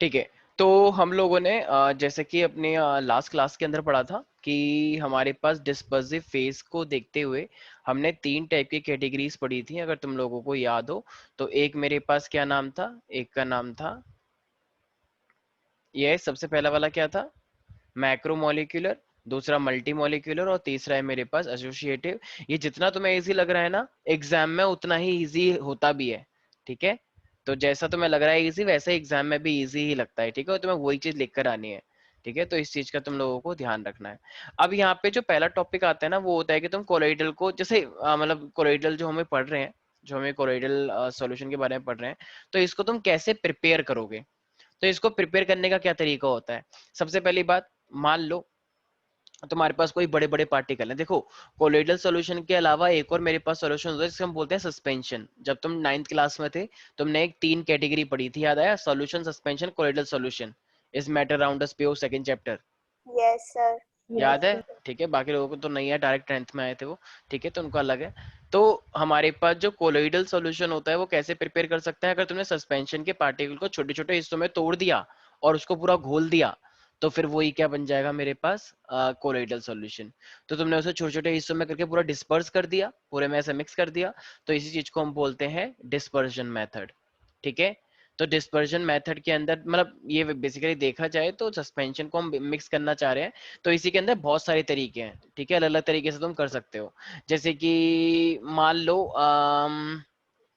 ठीक है। तो हम लोगों ने जैसे कि अपने लास्ट क्लास के अंदर पढ़ा था कि हमारे पास डिस्पर्सिव फेज को देखते हुए हमने तीन टाइप की कैटेगरीज पढ़ी थी, अगर तुम लोगों को याद हो। तो एक मेरे पास क्या नाम था, एक का नाम था ये सबसे पहला वाला क्या था, मैक्रोमोलिक्यूलर। दूसरा मल्टीमोलिक्यूलर और तीसरा है मेरे पास एसोसिएटिव। ये जितना तुम्हें इजी लग रहा है ना एग्जाम में, उतना ही इजी होता भी है। ठीक है। तो जैसा तुम्हें लग रहा है इजी, वैसे एग्जाम में भी इजी ही लगता है। ठीक है, और तुम्हें वही चीज लिख कर आनी है। ठीक है, तो इस चीज का तुम लोगों को ध्यान रखना है। अब यहाँ पे जो पहला टॉपिक आता है ना, वो होता है कि तुम कोलोइडल को जैसे मतलब कोलोइडल जो हमें पढ़ रहे हैं, जो हमें कोलोइडल सॉल्यूशन के बारे में पढ़ रहे हैं, तो इसको तुम कैसे प्रिपेयर करोगे। तो इसको प्रिपेयर करने का क्या तरीका होता है। सबसे पहली बात, मान लो तुम्हारे पास कोई बड़े बड़े पार्टिकल है। देखो, कोलोइडल सॉल्यूशन के अलावा एक और मेरे पास सॉल्यूशन होता है जिसे हम बोलते हैं सस्पेंशन। जब तुम 9th क्लास में थे, तुमने एक तीन कैटेगरी पढ़ी थी, याद आया, सॉल्यूशन, सस्पेंशन, कोलोइडल सॉल्यूशन। इस मैटर अराउंड अस पे हो, सेकंड चैप्टर, यस सर। याद है। ठीक है, बाकी लोगों को तो नहीं है, डायरेक्ट 10th में आए थे वो। ठीक है, तो उनको अलग है। तो हमारे पास जो कोलोइडल सॉल्यूशन होता है वो कैसे प्रिपेयर कर सकते हैं, अगर तुमने सस्पेंशन के पार्टिकल को छोटे छोटे हिस्सों में तोड़ दिया और उसको पूरा घोल दिया, तो फिर वही क्या बन जाएगा मेरे पास, कोलोइडल सॉल्यूशन। तो तुमने उसे छोटे छोटे हिस्सों में करके पूरा डिस्पर्स कर दिया, पूरे में ऐसे मिक्स कर दिया, तो इसी चीज को हम बोलते हैं डिस्पर्जन मेथड। ठीक है। तो डिस्पर्जन मेथड के अंदर मतलब ये बेसिकली देखा जाए तो सस्पेंशन को हम मिक्स करना चाह रहे हैं, तो इसी के अंदर बहुत सारे तरीके हैं। ठीक है, अलग अलग तरीके से तुम कर सकते हो। जैसे कि मान लो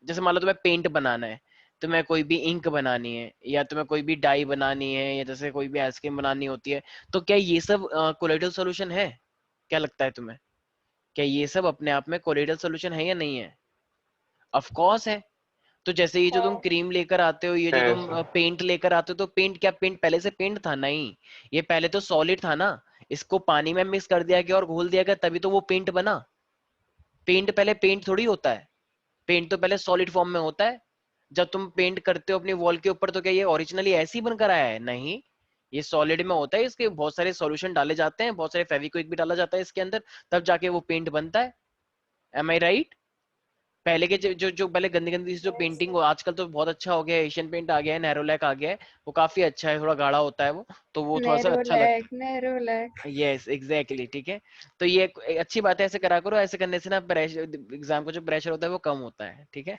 जैसे मान लो तुम्हें पेंट बनाना है, तुम्हें कोई भी इंक बनानी है, या तुम्हें कोई भी डाई बनानी है, या जैसे कोई भी आइसक्रीम बनानी होती है, तो क्या ये सब कोलोइडल सॉल्यूशन है? क्या लगता है तुम्हें, क्या ये सब अपने आप में कोलोइडल सॉल्यूशन है या नहीं है? ऑफ कोर्स है। तो जैसे ये जो है। तुम क्रीम लेकर आते हो, ये जो है तुम सर। पेंट लेकर आते हो, तो पेंट क्या, पेंट पहले से पेंट था? नहीं, ये पहले तो सॉलिड था ना। इसको पानी में मिक्स कर दिया गया और घोल दिया गया, तभी तो वो पेंट बना। पेंट पहले पेंट थोड़ी होता है, पेंट तो पहले सॉलिड फॉर्म में होता है। जब तुम पेंट करते हो अपनी वॉल के ऊपर, तो क्या ये ओरिजिनली ऐसे ही बनकर आया है? नहीं, ये सॉलिड में होता है, इसके बहुत सारे सॉल्यूशन डाले जाते हैं, बहुत सारे फेविक्विक भी डाला जाता है इसके अंदर, तब जाके वो पेंट बनता है। एम आई राइट? पहले के जो पहले गंदी गंदी जो यस पेंटिंग, आजकल तो बहुत अच्छा हो गया है, एशियन पेंट आ गया है, नैरोलैक आ गया है, वो काफी अच्छा है, थोड़ा गाढ़ा होता है वो, तो वो थोड़ा सा अच्छा लगता नेरोलैक नेरोलैक। है। यस एग्जैक्टली, ठीक है। तो ये एक अच्छी बात है, ऐसे करा करो, ऐसे करने से ना प्रेशर, एग्जाम का जो प्रेशर होता है वो कम होता है। ठीक है।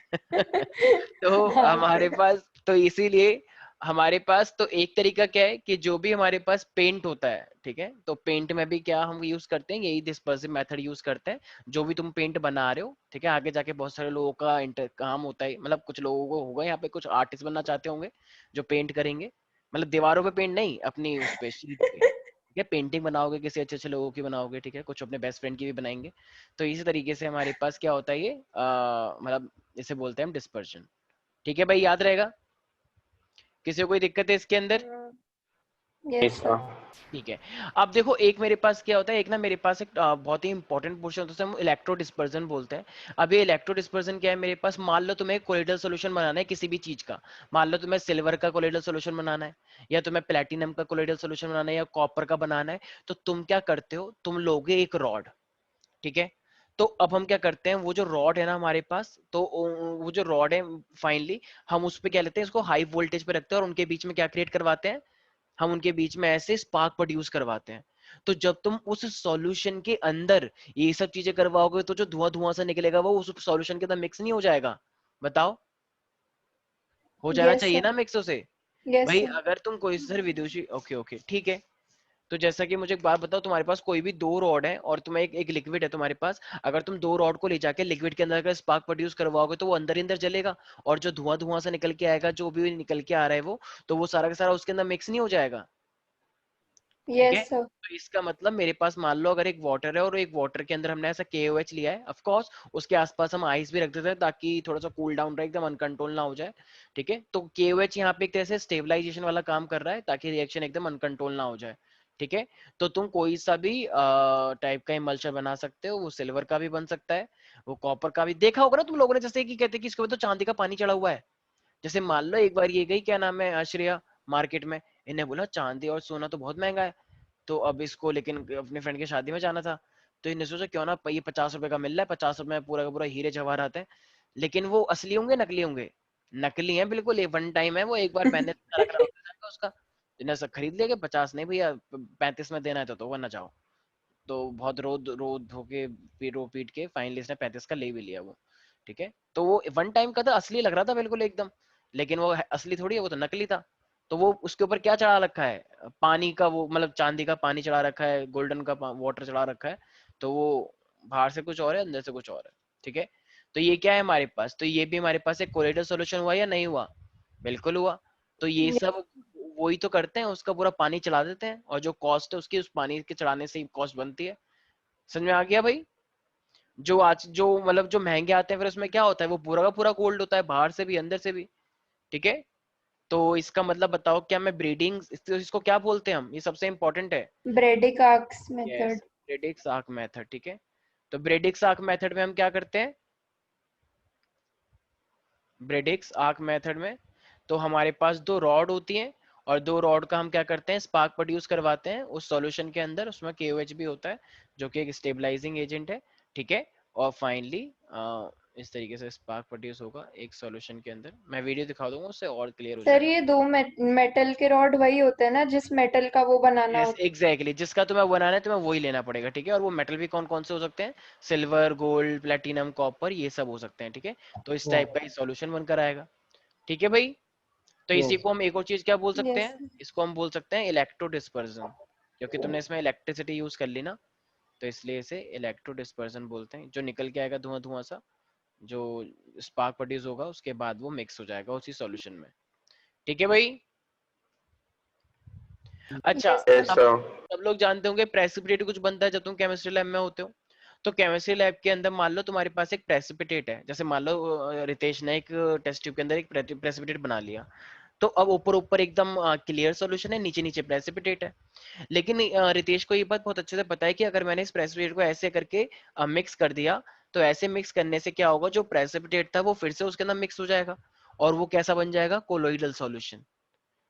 तो हाँ हमारे सर। पास तो इसीलिए हमारे पास तो एक तरीका क्या है कि जो भी हमारे पास पेंट होता है, ठीक है, तो पेंट में भी क्या हम यूज करते हैं, यही डिस्पर्सिव मेथड यूज करते हैं। जो भी तुम पेंट बना रहे हो, ठीक है, आगे जाके बहुत सारे लोगों का इंटर काम होता है, मतलब कुछ लोगों को होगा यहाँ पे, कुछ आर्टिस्ट बनना चाहते होंगे जो पेंट करेंगे, मतलब दीवारों पे पेंट नहीं, अपनी उस पे शीट पे। ठीक है, पेंटिंग बनाओगे, किसी अच्छे अच्छे लोगों की बनाओगे, ठीक है, कुछ अपने बेस्ट फ्रेंड की भी बनाएंगे। तो इसी तरीके से हमारे पास क्या होता है ये, मतलब इसे बोलते हैं हम डिस्पर्जन। ठीक है भाई, याद रहेगा? किसी को कोई दिक्कत है इसके अंदर? नहीं यस सर। सर। ठीक है। अब देखो, एक मेरे पास क्या होता है, एक ना मेरे पास एक बहुत ही इंपॉर्टेंट पोर्शन होता है, उसे हम इलेक्ट्रो डिस्पर्जन बोलते हैं। अब ये इलेक्ट्रो डिस्पर्जन क्या है मेरे पास, मान लो तुम्हें कोलोइडल सॉल्यूशन बनाना है किसी भी चीज का। मान लो तुम्हें सिल्वर का कोलोइडल सॉल्यूशन बनाना है, या तुम्हें प्लेटिनम का कोलोइडल सॉल्यूशन बनाना है, या कॉपर का बनाना है। तो तुम क्या करते हो, तुम लोगे एक रॉड, ठीक है। तो अब हम क्या करते हैं, वो जो रॉड है ना हमारे पास, तो वो जो रॉड है, फाइनली हम उस पे क्या लेते हैं, इसको हाई वोल्टेज पे रखते हैं, और उनके बीच में क्या क्रिएट करवाते हैं, हम उनके बीच में ऐसे स्पार्क प्रोड्यूस करवाते हैं। तो जब तुम उस सॉल्यूशन के अंदर ये सब चीजें करवाओगे, तो जो धुआं धुआं सा निकलेगा वो उस सॉल्यूशन के अंदर मिक्स नहीं हो जाएगा? बताओ, हो जाना यस चाहिए सर। ना मिक्स उसे। यस भाई सर। अगर तुम कोई सर विदुषी, ओके ओके ठीक है। तो जैसा कि मुझे एक बात बताओ, तुम्हारे पास कोई भी दो रॉड है और तुम्हें एक लिक्विड है तुम्हारे पास, अगर तुम दो रॉड को ले जाके लिक्विड के अंदर अगर स्पार्क प्रोड्यूस करवाओगे, तो वो अंदर ही अंदर जलेगा, और जो धुआं धुआं से निकल के आएगा, जो भी निकल के आ रहा है वो, तो वो सारा का सारा उसके अंदर मिक्स नहीं हो जाएगा? ठीक है। Yes sir. तो इसका मतलब मेरे पास मान लो अगर एक वाटर है, और एक वाटर के अंदर हमने ऐसा KOH लिया है, ऑफ कोर्स उसके आसपास हम आइस भी रख देते हैं ताकि थोड़ा सा कूल डाउन रहे, एकदम अनकंट्रोल ना हो जाए। ठीक है, तो KOH यहाँ पे एक तरह से स्टेबलाइजेशन वाला काम कर रहा है, ताकि रिएक्शन एकदम अनकंट्रोल ना हो जाए। ठीक है। तो तुम कोई सा भी टाइप का इमल्शन बना सकते हो, वो सिल्वर का भी बन सकता है, वो कॉपर का भी। देखा होगा ना तुम लोगों ने, जैसे कि कहते हैं कि इसके ऊपर तो चांदी का पानी चढ़ा हुआ है। जैसे मान लो एक बार ये गई, क्या नाम है, आश्रिया, मार्केट में, इन्हें बोला चांदी और सोना तो बहुत महंगा है, तो अब इसको लेकिन अपने फ्रेंड की शादी में जाना था, तो इन्हें सोचा क्यों ना ये 50 रुपए का मिल रहा है, 50 रुपए में पूरा का पूरा हीरे जवाहरात है। लेकिन वो असली होंगे नकली होंगे? नकली है बिल्कुल, वन टाइम है वो, एक बार पहनने से सारा खराब हो जाएगा इन्हें सब खरीद लेंगे 50 नहीं भैया 35 में देना है तो वरना जाओ। तो बहुत रोद रोद होके रो पीट के फाइनली इसने 35 का ले भी लिया वो। ठीक है, तो वो वन टाइम का था, असली लग रहा था बिल्कुल एकदम, लेकिन वो असली थोड़ी है, वो तो नकली था। तो वो उसके ऊपर क्या चढ़ा रखा है, पानी का, वो मतलब चांदी का पानी चढ़ा रखा है, गोल्डन का वाटर चढ़ा रखा है। तो वो बाहर से कुछ और है, अंदर से कुछ और है। ठीक है, तो ये क्या है हमारे पास, तो ये भी हमारे पास एक कोलेटरल सोल्यूशन हुआ या नहीं हुआ? बिल्कुल हुआ। तो ये सब वही तो करते हैं, उसका पूरा पानी चला देते हैं, और जो कॉस्ट है उसकी उस पानी के चढ़ाने से ही कॉस्ट बनती है। समझ में आ गया भाई? जो आज जो मतलब जो महंगे आते हैं फिर उसमें क्या होता है, वो पूरा का पूरा गोल्ड होता है, बाहर से भी अंदर से भी। ठीक है, तो इसका मतलब बताओ, क्या मैं ब्रीडिंग, इसको क्या बोलते हैं हम, ये सबसे इंपॉर्टेंट है। Bredig arcs yes, method. Bredig's arc method. ठीक है, तो ब्रेडिक्स आर्क मेथड में हम क्या करते हैं, ब्रेडिक्स आर्क मेथड में तो हमारे पास दो रॉड होती हैं, और दो रॉड का हम क्या करते हैं, स्पार्क प्रोड्यूस करवाते हैं उस सॉल्यूशन के अंदर, उसमें KOH भी होता है जो कि एक स्टेबलाइजिंग एजेंट है। ठीक है, और फाइनली इस तरीके से स्पार्क प्रोड्यूस होगा एक सॉल्यूशन के अंदर, मैं वीडियो दिखा दूंगा उससे और क्लियर हो सर जाएगा। ये दो मेटल के रॉड वही होते हैं ना जिस मेटल का वो बनाना यस होता एग्जैक्टली, जिसका तुम्हें बनाना है तुम्हें वही लेना पड़ेगा। ठीक है, और वो मेटल भी कौन कौन से हो सकते हैं, सिल्वर, गोल्ड, प्लेटिनम, कॉपर, ये सब हो सकते हैं। ठीक है, तो इस टाइप का सॉल्यूशन बनकर आएगा। ठीक है भाई, तो इसी यस। को हम एक और चीज क्या बोल है? सकते यस। हैं, इसको हम बोल सकते हैं इलेक्ट्रो डिस्पर्जन, क्योंकि तुमने इसमें इलेक्ट्रिसिटी यूज कर ली ना, तो इसलिए इसे इलेक्ट्रो डिस्पर्जन बोलते हैं। जो निकल के आएगा धुआं धुआं सा, जो स्पार्क प्रोड्यूस होगा उसके बाद वो मिक्स हो जाएगा उसी सॉल्यूशन में। ठीक है भाई, अच्छा। Yes yes sir. अब सर। सब लोग जानते होंगे प्रेसिपिटेट कुछ बनता है जब तुम केमिस्ट्री लैब में होते हो। तो केमिस्ट्री लैब के अंदर मान लो तुम्हारे पास एक प्रेसिपिटेट है, जैसे मान लो रितेश ने एक टेस्ट ट्यूब के अंदर एक प्रेसिपिटेट बना लिया। तो अब ऊपर ऊपर एकदम क्लियर सॉल्यूशन है, नीचे नीचे प्रेसिपिटेट है। लेकिन रितेश को ये बात बहुत अच्छे से पता है कि अगर मैंने इस प्रेसिपिटेट को ऐसे करके मिक्स कर दिया, तो ऐसे मिक्स करने से क्या होगा, जो प्रेसिपिटेट था वो फिर से उसके अंदर मिक्स हो जाएगा, और वो कैसा बन जाएगा, कोलोइडल सॉल्यूशन।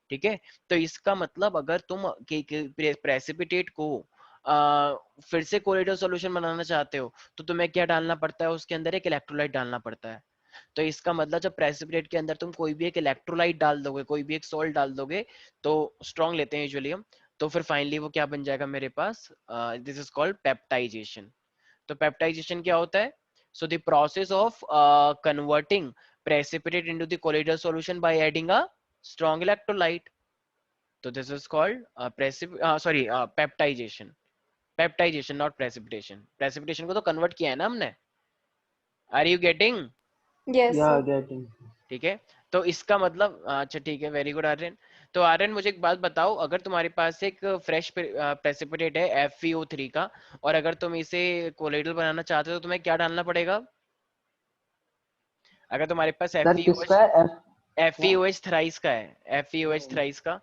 ठीक है, तो इसका मतलब अगर तुम प्रेसिपिटेट को फिर से कोलोइडल सॉल्यूशन बनाना चाहते हो, तो तुम्हें क्या डालना पड़ता है, उसके अंदर एक इलेक्ट्रोलाइट डालना पड़ता है। तो इसका मतलब जब प्रेसिपिटेट के अंदर तुम कोई भी एक इलेक्ट्रोलाइट डाल दोगे, कोई भी एक सॉल्ट डाल दोगे, तो स्ट्रॉन्ग लेते हैं यूजुअली हम, तो फिर फाइनली वो क्या बन जाएगा मेरे पास, दिस इज कॉल्ड पेप्टाइजेशन। तो पेप्टाइजेशन क्या होता है, so the process of converting precipitate into the colloidal solution by adding a strong electrolyte. तो this is called peptization. Peptization not precipitation, precipitation को तो कन्वर्ट किया है ना हमने। Are you getting? यस या सर। गेटिंग। ठीक है, तो इसका मतलब अच्छा ठीक है, वेरी गुड आर्यन। तो आर्यन मुझे एक बात बताओ, अगर तुम्हारे पास एक फ्रेश प्रेसिपिटेट है FeO3 का, और अगर तुम इसे कोलोइडल बनाना चाहते हो तो तुम्हें क्या डालना पड़ेगा? अगर तुम्हारे पास सर किसका है एफ? क्या? FeOH थ्राइस का है, FeOH थ्राइस का,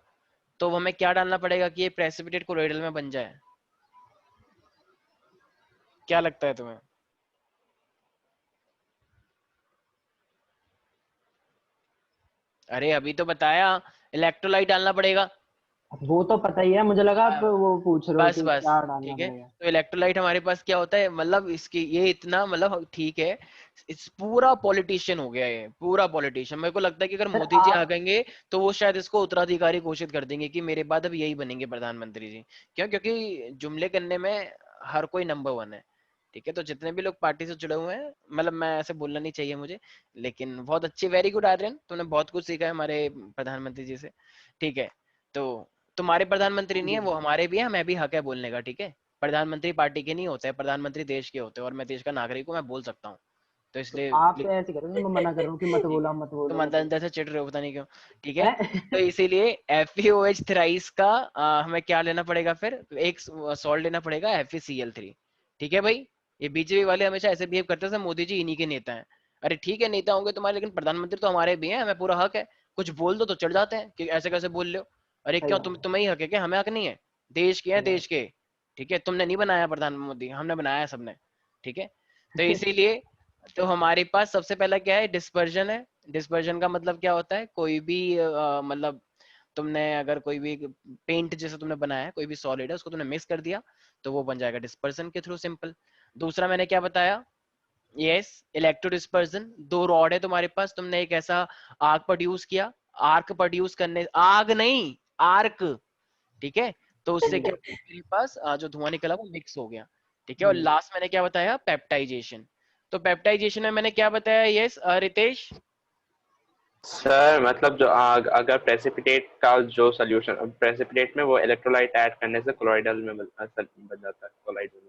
तो हमें क्या डालना पड़ेगा कि ये प्रेसिपिटेट कोलोइडल में बन जाए? क्या लगता है तुम्हें? अरे अभी तो बताया, इलेक्ट्रोलाइट डालना पड़ेगा। वो तो पता ही है, मुझे लगा आप हाँ, वो पूछ रहे हो बस कि बस क्या डालना ठीक है, पड़ेगा। तो इलेक्ट्रोलाइट हमारे पास क्या होता है, मतलब इसकी ये इतना मतलब ठीक है, इस पूरा पॉलिटिशियन हो गया, ये पूरा पॉलिटिशियन। मेरे को लगता है कि अगर सर मोदी जी आ आप गएंगे तो वो शायद इसको उत्तराधिकारी घोषित कर देंगे कि मेरे बाद अब यही बनेंगे प्रधानमंत्री जी। क्यों? क्योंकि जुमले करने में हर कोई नंबर वन है। ठीक है, तो जितने भी लोग पार्टी से जुड़े हुए हैं, मतलब मैं ऐसे बोलना नहीं चाहिए मुझे, लेकिन बहुत अच्छी, वेरी गुड आर्यन, तुमने बहुत कुछ सीखा है हमारे प्रधानमंत्री जी से। ठीक है, तो तुम्हारे प्रधानमंत्री नहीं है वो, हमारे भी है, हमें भी हक है बोलने का। ठीक है, प्रधानमंत्री पार्टी के नहीं होते हैं, प्रधानमंत्री देश के होते हैं, और मैं देश का नागरिक हूँ, मैं बोल सकता हूँ। तो तो इसलिए आप तो ऐसे कर रहे हो, मैं मना कर रहा हूँ कि मत बोलो मत तो बोलो मत अंदर बोलो। अंदर से चिढ़ रहे हो, पता नहीं क्यों। ठीक है, तो हैं? इसीलिए FeOH थ्राइस का हमें क्या लेना पड़ेगा, फिर एक सॉल्ट लेना पड़ेगा FeCl3। ठीक है भाई, ये बीजेपी वाले हमेशा ऐसे बिहेव करते हैं, मोदी जी इन्हीं के नेता हैं। अरे ठीक है, नेता होंगे तुम्हारे, लेकिन प्रधानमंत्री तो हमारे भी हैं, हमें पूरा हक है। कुछ बोल दो तो चढ़ जाते हैं कि ऐसे कैसे बोल रहे हो। अरे सही क्यों, बात है। तुम्हें ही हक है क्या, हमें हक नहीं है? देश के हैं, सही बात देश के। ठीक है, तुमने नहीं बनाया प्रधान मोदी, हमने बनाया सबने। ठीक है, तो इसीलिए तो हमारे पास सबसे पहला क्या है, डिस्पर्जन है। डिस्पर्जन का मतलब क्या होता है, कोई भी मतलब तुमने अगर कोई भी पेंट जैसे तुमने बनाया है, कोई भी सॉलिड है, उसको तुमने मिक्स कर दिया, तो वो बन जाएगा डिस्पर्जन के थ्रू, सिंपल। दूसरा मैंने क्या बताया, यस, इलेक्ट्रो डिस्पर्जन। दो रॉड है तुम्हारे पास, तुमने एक ऐसा आर्क प्रोड्यूस किया, आर्क प्रोड्यूस करने, आग नहीं, आर्क, ठीक है। तो उससे क्या मेरे पास जो धुआं निकला वो मिक्स हो गया, ठीक है। और लास्ट मैंने क्या बताया, पेप्टाइजेशन। तो पेप्टाइजेशन में मैंने क्या बताया, यस रितेश? सर मतलब जो अगर प्रेसिपिटेट का जो सोल्यूशन, प्रेसिपिटेट में वो इलेक्ट्रोलाइट ऐड करने से कोलॉइडल में बन जाता है, colloidal.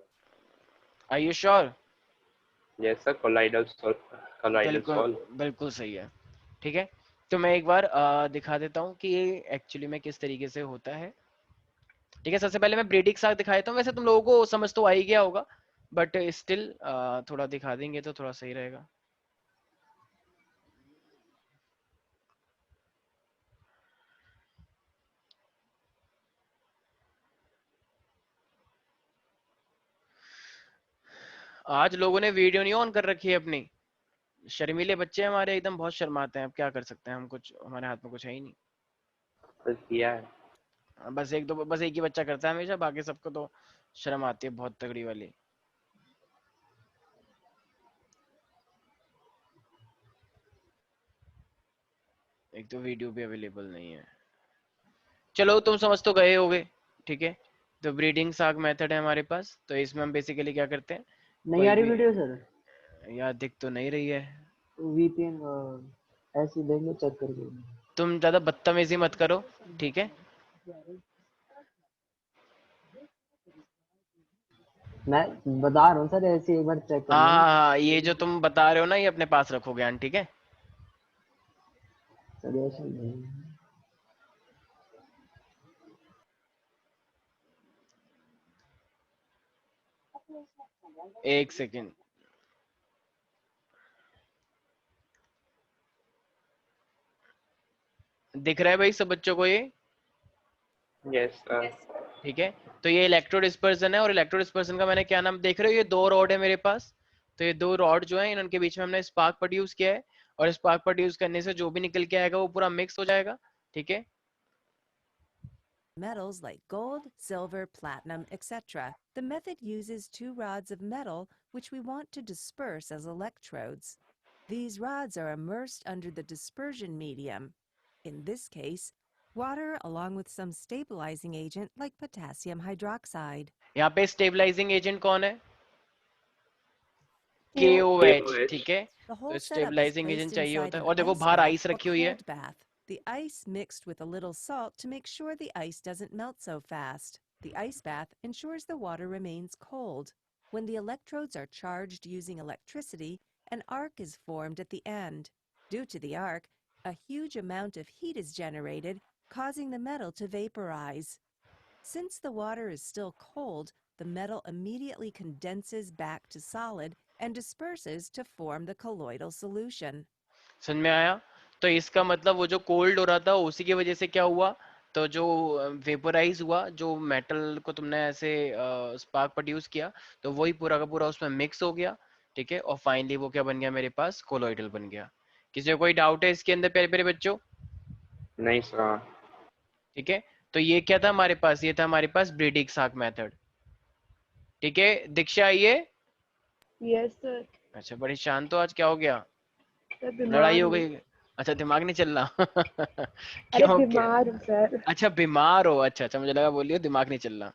Are you sure? Yes sir, colloidal बिल्कुल सॉल्व। बिल्कुल सही है, ठीक है। तो मैं एक बार दिखा देता हूँ कि ये एक्चुअली में किस तरीके से होता है, ठीक है। सबसे पहले मैं ब्रीडिंग साथ दिखा देता हूँ, वैसे तुम लोगों को समझ तो आ ही गया होगा, बट स्टिल थोड़ा दिखा देंगे तो थोड़ा सही रहेगा। आज लोगों ने वीडियो नहीं ऑन कर रखी है अपनी, शर्मीले बच्चे हमारे एकदम, बहुत शर्माते हैं। अब क्या कर सकते हैं हम, कुछ हमारे हाथ में कुछ है ही नहीं। सर किया है। बस एक ही बच्चा करता है हमेशा, बाकी सबको तो शर्म आती है बहुत तगड़ी वाली। एक तो वीडियो भी अवेलेबल नहीं है। चलो तुम समझ तो गए होगे, ठीक है। तो ब्रीडिंग साग मेथड है हमारे पास, तो इसमें हम बेसिकली क्या करते हैं, नहीं कोई आ रही भी, वीडियो सर? यार दिख तो नहीं रही है। वीपीएन ऐसे देख लो, चेक करके। तुम ज्यादा बदतमीजी मत करो, ठीक है। मैं बता रहा हूँ सर, ऐसे एक बार चेक कर हाँ लेना। हाँ हाँ, ये जो तुम बता रहे हो ना, ये अपने पास रखो ज्ञान, ठीक है। सर ऐसे नहीं। एक सेकेंड, दिख रहा है भाई सब बच्चों को ये? Yes sir. ठीक है। तो ये इलेक्ट्रो डिस्पर्सन है, और इलेक्ट्रो डिस्पर्सन का मैंने क्या नाम देख रहे हो, ये दो रॉड है मेरे पास। तो ये दो रॉड जो है, इनके बीच में हमने स्पार्क प्रोड्यूस किया है, और स्पार्क प्रोड्यूस करने से जो भी निकल के आएगा वो पूरा मिक्स हो जाएगा, ठीक है। Metals like gold, silver, platinum, etc. The method uses two rods of metal which we want to disperse as electrodes. These rods are immersed under the dispersion medium. In this case, water along with some stabilizing agent like potassium hydroxide. यहाँ पे stabilising agent कौन है? KOH, ठीक है। The तो whole setup is stabilising agent placed चाहिए inside होता है, an और देखो ice बाहर bath आइस or रखी हुई है। cold bath. The ice mixed with a little salt to make sure the ice doesn't melt so fast. The ice bath ensures the water remains cold. When the electrodes are charged using electricity, an arc is formed at the end. Due to the arc, a huge amount of heat is generated, causing the metal to vaporize. Since the water is still cold, the metal immediately condenses back to solid and disperses to form the colloidal solution. समझ में आया? तो इसका मतलब वो जो cold हो रहा था उसी की वजह से क्या हुआ, तो जो वेपोराइज हुआ, जो मेटल को तुमने ऐसे स्पार्क प्रोड्यूस किया, तो वही पूरा का पूरा उसमें मिक्स हो गया, ठीक है। और फाइनली वो क्या बन गया मेरे पास, कोलोइडल बन गया। किसी को कोई डाउट है इसके अंदर प्यारे प्यारे बच्चों? नहीं सर। ठीक है। तो ये क्या था हमारे पास, ये था हमारे पास ब्रीडिंग साक मेथड, ठीक है। दीक्षा ये, यस सर। अच्छा बड़ी शांत हो आज, क्या हो गया? सर लड़ाई बीमार हो हूँ। गई? अच्छा दिमाग नहीं चल रहा अरे क्यों क्या? बीमार हूँ सर। अच्छा बीमार हो, अच्छा अच्छा, मुझे लगा बोलियो दिमाग नहीं चल रहा।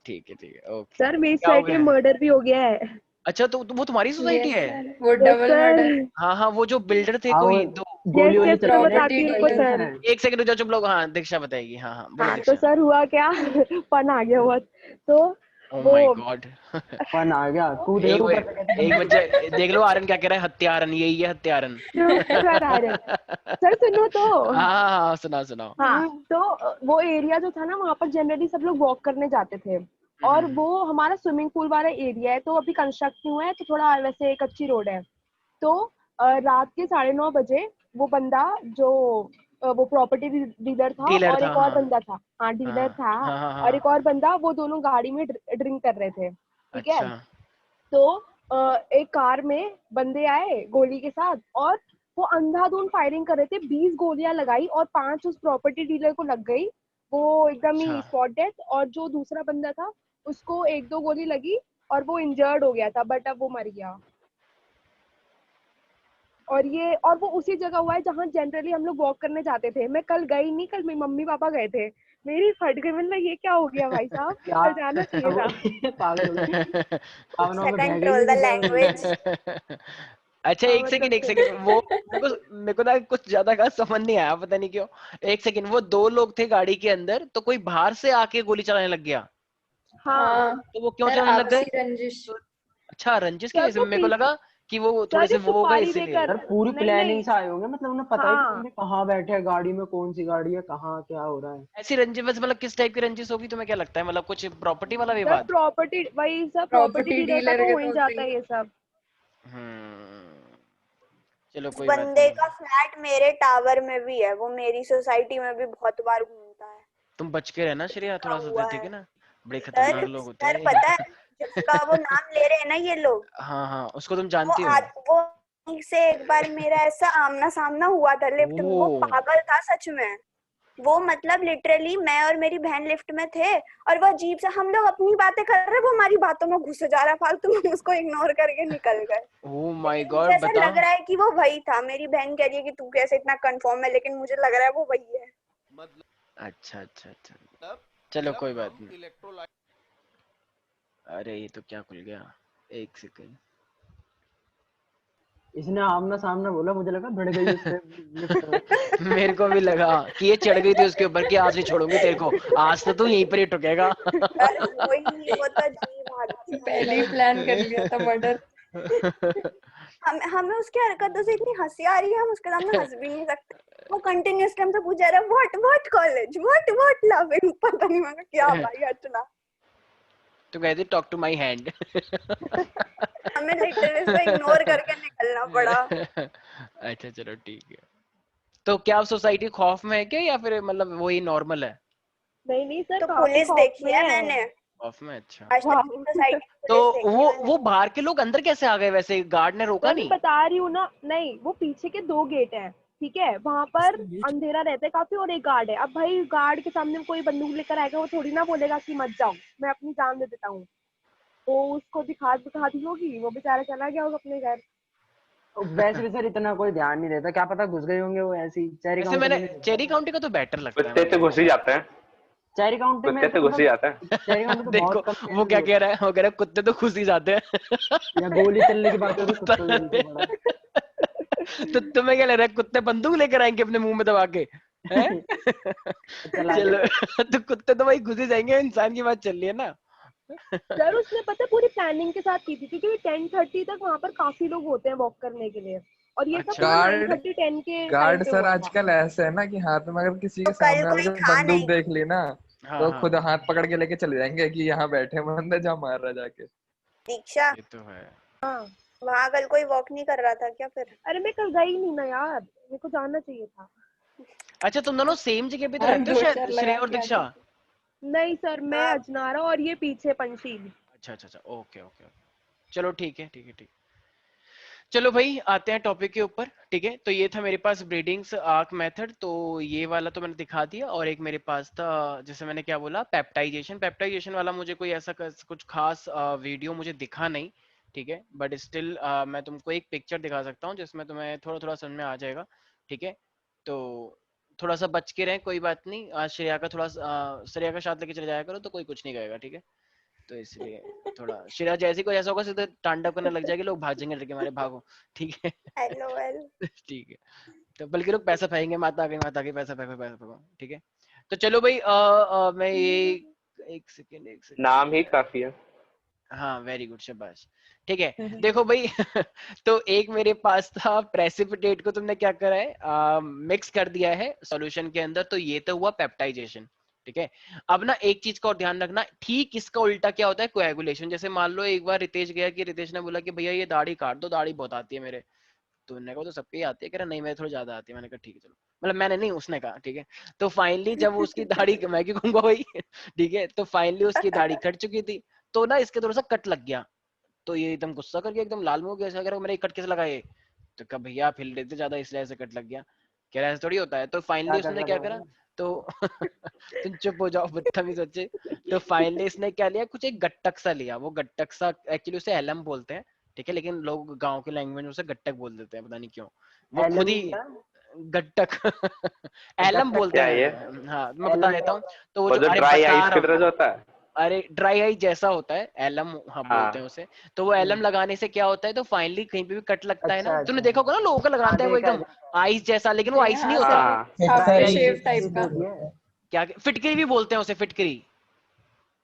ठीक है, ओके। सर मेरी क्या हो सोसाइटी गया में है? मर्डर भी हो गया है। अच्छा तो वो तुम्हारी सोसाइटी यस है? सर, वो यस डबल मर्डर। सर। हाँ हाँ, वो जो बिल्डर थे हाँ वो कोई दो। गोली यस वोली यस, तो मैं चलाते बताती हूँ आपको हैं सर। एक सेकंड रुक जाओ, चुप लोग। हाँ दीक्षा बताएगी, हाँ हाँ बोलो हाँ तो दीक्षा। सर हुआ क्या फन आ गया बहुत। तो ओ वो माय गॉड फन आ गया, कूद गए एक ऊपर से कैसे एक बंदे। बच्चा देख लो, आर्यन क्या कह रहा है, हत्यारन, यही है हत्यारन सर आर्यन, सर सुनो तो। हाँ हाँ सुनाओ सुनाओ। हाँ तो वो एरिया जो था ना, वहाँ पर जनरली सब लोग वॉक करने जाते थे। और वो हमारा स्विमिंग पूल वाला एरिया है, तो अभी कंस्ट्रक्ट नहीं हुआ है, तो थोड़ा वैसे कच्ची रोड है। तो रात के 9:30 बजे वो बंदा जो वो प्रॉपर्टी डीलर था, डीलर और था, एक और हाँ बंदा था, हाँ डीलर हाँ था, हाँ हाँ और एक हाँ। और बंदा, वो दोनों गाड़ी में ड्रिंक कर रहे थे, ठीक है। अच्छा तो एक कार में बंदे आए गोली के साथ, और वो अंधाधुंध फायरिंग कर रहे थे। 20 गोलियां लगाई और 5 उस प्रॉपर्टी डीलर को लग गई, वो एकदम अच्छा ही स्पॉट डेथ। और जो दूसरा बंदा था उसको 1-2 गोली लगी और वो इंजर्ड हो गया था, बट अब वो मर गया। और वो उसी जगह हुआ है जहाँ जनरली हम लोग वॉक करने जाते थे। मैं कल गई नहीं, कल मेरी मम्मी पापा गए थे, मेरी फट गई, मतलब ये क्या हो गया भाई साहब, क्या कल जाना चाहिए था। पागल हो गई, भावनाओं में बह गई कंट्रोल द है क्या बोल रही लैंग्वेज। है? अच्छा हाँ एक मतलब सेकंड एक सेकंड, वो मेरे को ना कुछ ज्यादा का समझ नहीं आया, पता नहीं क्यों। एक सेकंड, वो दो लोग थे गाड़ी के अंदर, तो कोई बाहर से आके गोली चलाने लग गया, हाँ तो वो क्यों सर चलाने लग गए? आपसी रंजिश। अच्छा रंजिश की सर वजह से, वो मेरे को लगा कि वो थोड़े सर से ये वो हो गए सुपारी इसीलिए। देकर, सर पूरी नहीं प्लानिंग नहीं, से आए होंगे, मतलब उन्हें पता है कि हाँ बंदे कहाँ बैठे हैं, गाड़ी में कौन सी गाड़ी है, कहाँ क्या हो रहा है। ऐसी रंजिश बस, मतलब किस टाइप की रंजिश होगी तुम्हें क्या लगता है, मतलब कुछ प्रॉपर्टी वाला सर विवाद? प्रॉपर्टी, वही सर प्रॉपर्टी प्रॉपर्टी डीलर का डीलर तो के हो ही तो होते जाता ही है ये सब। चलो उस कोई बात बंदे नहीं। का फ्लैट मेरे टावर में भी है, वो मेरी सोसाइटी में भी बहुत बार घूमता है। तुम बच के रहना श्रेया रुका थोड़ा सा, हुआ ठीक है है। ना, बड़े सर खतरनाक लोग होते सर हैं। पता है जिसका वो नाम ले रहे हैं ना ये लोग, हाँ हाँ, उसको तुम वो जानती हो? वो से एक बार मेरा ऐसा आमना सामना हुआ था लिफ्ट में, वो ओह, पागल था सच में। वो मतलब लिटरली मैं और मेरी बहन लिफ्ट में थे, और वो अजीब सा, हम लोग अपनी बातें कर रहे, वो हमारी बातों में घुस जा रहा फालतू में, उसको इग्नोर करके निकल गए। ओह माय लेकिन मुझे गॉड, ऐसा बताओ। लग रहा है कि वो वही था। मेरी बहन कह रही है कि तू कैसे इतना कंफर्म है, लेकिन मुझे लग रहा है वो वही है। अच्छा अच्छा अच्छा, चलो कोई बात नहीं। अरे ये तो क्या खुल गया, एक सेकंड। इसने आमना सामना बोला, मुझे लगा भिड़ गई उस पे लिफ्ट में। मेरे को भी लगा कि ये चढ़ गई थी उसके ऊपर कि आज नहीं छोड़ूंगी तेरे को, आज तो तू यहीं पर ही टुकेगा। पर वही, वो तो अजीब आदमी था पहले ही सही में। प्लान कर लिया था मर्डर। हमें उसकी हरकतों से इतनी हंसी आ रही है, हम उसके सामने हंस भी नहीं सकते। वो कंटिन्यूअसली हमसे पूछ रहा है व्हाट कॉलेज, व्हाट लविंग, पता नहीं मैंने क्या भाई हटना। तो कहते टॉक टू माई हैंड। हमें लिटरली इसको इग्नोर करके निकलना पड़ा। अच्छा चलो ठीक है। तो क्या आप सोसाइटी खौफ में है क्या, या फिर मतलब वही नॉर्मल है? नहीं नहीं सर, तो काफी पुलिस खौफ देखी में है है। मैंने, खौफ में, अच्छा। आज तक की वाह। सोसाइटी की तो पुलिस देखी है मैंने। वो बाहर के लोग अंदर कैसे आ गए वैसे, गार्ड ने रोका सर मैं नहीं? बता रही हूँ ना, नहीं वो पीछे के 2 गेट हैं, ठीक है, वहां पर अंधेरा रहता है काफी, और एक गार्ड है। अब भाई गार्ड के सामने कोई बंदूक लेकर आएगा, वो थोड़ी ना बोलेगा कि मत जाओ, मैं अपनी जान दे देता हूँ। वो उसको दिखा दिखा दी होगी, वो बेचारा चला गया होगा अपने घर। वैसे भी सर इतना कोई ध्यान नहीं देता, क्या पता घुस गए होंगे वो ऐसी चेरी वैसे काउंटी मैंने में नहीं घुस चेरी जाते। काउंटी का तो बेटर लगता है कुत्ते तो मतलब। घुस ही जाते हैं, चेरी काउंटी में कुत्ते तो तो घुस ही मतलब जाते हैं। चेरी काउंटी तो देखो बहुत कम वो केसेस क्या कह होते रहा है, वो कह रहा है कुत्ते तो खुश ही जाते हैं। हैं, या गोली चलने की बात हो रही कुत्तों के पीछे पड़ा तो तुम्हें क्या लग रहा है, कुत्ते बंदूक लेकर आएंगे अपने मुंह में दबा के? हैं? चला चलो, के। तो कुत्ते तो भाई घुस ही जाएंगे, इंसान की बात चल रही है ना। सर उसने पता है पूरी प्लानिंग के साथ की थी, क्योंकि 10:30 तक वहां पर काफी लोग होते हैं वॉक करने के लिए, और ये सब अच्छा पूरा गार्ड 9:30 10 के टाइम गार्ड पे सर हुआ था। आजकल ऐसे है ना कि हाथ में अगर किसी तो के कल सामने वाले कोई को था बंदूक नहीं। देख ली ना, हाँ तो हाँ, खुद हाथ पकड़ के लेके चले जाएंगे कि यहाँ बैठे बंदे, जा मार रहा जाके। दीक्षा, ये तो है। हाँ, वहां कल कोई वॉक नहीं कर रहा था क्या फिर? अरे मैं कल गई नहीं ना यार, मेरे को जाना चाहिए था। अच्छा तुम दोनों सेम जगह पे तो हाँ, रहते हो दो शायद, चार श्रेय लगा और के आ दीक्षा? जाते। नहीं सर, मैं हाँ अजनारा और ये पीछे पंचशील। अच्छा अच्छा अच्छा, ओके ओके ओके, चलो ठीक है ठीक है ठीक। चलो भाई आते हैं टॉपिक के ऊपर, ठीक है। तो ये था मेरे पास ब्रीडिंग्स आर्क मेथड, तो ये वाला तो मैंने दिखा दिया, और एक मेरे पास था जैसे मैंने क्या बोला, पेप्टाइजेशन। पेप्टाइजेशन वाला मुझे कोई ऐसा कुछ खास वीडियो मुझे दिखा नहीं, ठीक है, बट स्टिल मैं तुमको एक पिक्चर दिखा सकता हूँ जिसमें तुम्हें थोड़ा थोड़ा समझ में आ जाएगा, ठीक है। तो थोड़ा सा बच के रहें, कोई बात नहीं। आज श्रेया का थोड़ा श्रेया का साथ लेके चले जाया करो, तो कोई कुछ नहीं कहेगा, ठीक है। तो इसलिए थोड़ा श्रेया जैसे कोई ऐसा होगा सीधे तांडव करने लग जाएगी, लोग भाग जाएंगे, डर के मारे भागो, ठीक है। LOL। ठीक है, तो बल्कि लोग पैसा फेंकेंगे, माता आ गई, पैसा फेंको पैसा फेंको, ठीक है। तो चलो भाई मैं ये एक सेकंड एक सेकंड। नाम ही काफी है। हाँ वेरी गुड, शाबाश, ठीक है। देखो भाई, तो एक मेरे पास था प्रेसिपिटेट को तुमने क्या करा है, मिक्स कर दिया है सॉल्यूशन के अंदर, तो ये तो हुआ पेप्टाइजेशन, ठीक है। अब ना एक चीज का और ध्यान रखना, ठीक इसका उल्टा क्या होता है, कोएगुलेशन। जैसे मान लो एक बार रितेश गया कि रितेश ने बोला कि भैया ये दाढ़ी काट दो, दाढ़ी बहुत आती है मेरे, तो उन्होंने कहा तो सबके ही आती है, कह रहा नहीं मेरे थोड़ी ज्यादा आती है। मैंने कहा ठीक है चलो, मतलब मैंने नहीं, उसने कहा, ठीक है। तो फाइनली जब वो उसकी दाढ़ी मैं क्यों कहूंगा भाई, ठीक है, तो फाइनली उसकी दाढ़ी कट चुकी थी, तो ना इसके थोड़ा सा कट लग गया, तो ये एकदम गुस्सा करके एकदम लाल मुंह हो गया, ऐसा कह रहा मेरे कट कैसे लगा ये, तो कहा भैया आप हिल रहे थे ज्यादा इसलिए ऐसे कट लग गया, कह रहा ऐसा थोड़ी होता है। तो क्या फाइनली कर उसने रहा क्या था करा, वो? तो तुम चुप हो जाओ बदतमीज बच्चे। तो फाइनली इसने क्या लिया, कुछ एक गट्टक सा लिया, वो गट्टक सा एक्चुअली उसे एलम बोलते हैं, ठीक है, लेकिन लोग गांव के लैंग्वेज में उसे गट्टक बोल देते हैं, पता नहीं क्यों। वो खुद एलएम ही क्या? गट्टक एलम बोलते क्या है ये? हैं। हाँ मैं बता देता हूँ। तो वो वो जो जो अरे ड्राई बता आइस रहा की हूँ, तरह जो होता है। अरे ड्राई आई जैसा होता है एलम, हाँ बोलते हैं हाँ उसे। तो वो एलम लगाने से क्या होता है, तो फाइनली कहीं पे भी कट लगता है ना, अच्छा तूने अच्छा। देखा होगा ना लोगों का हाँ लगाते हैं वो देखा एकदम देखा। आइस जैसा, लेकिन वो आइस नहीं हाँ होता। हाँ आफ्टर ड्राई शेव टाइप का। होती है। क्या फिटकरी भी बोलते हैं उसे, फिटकरी,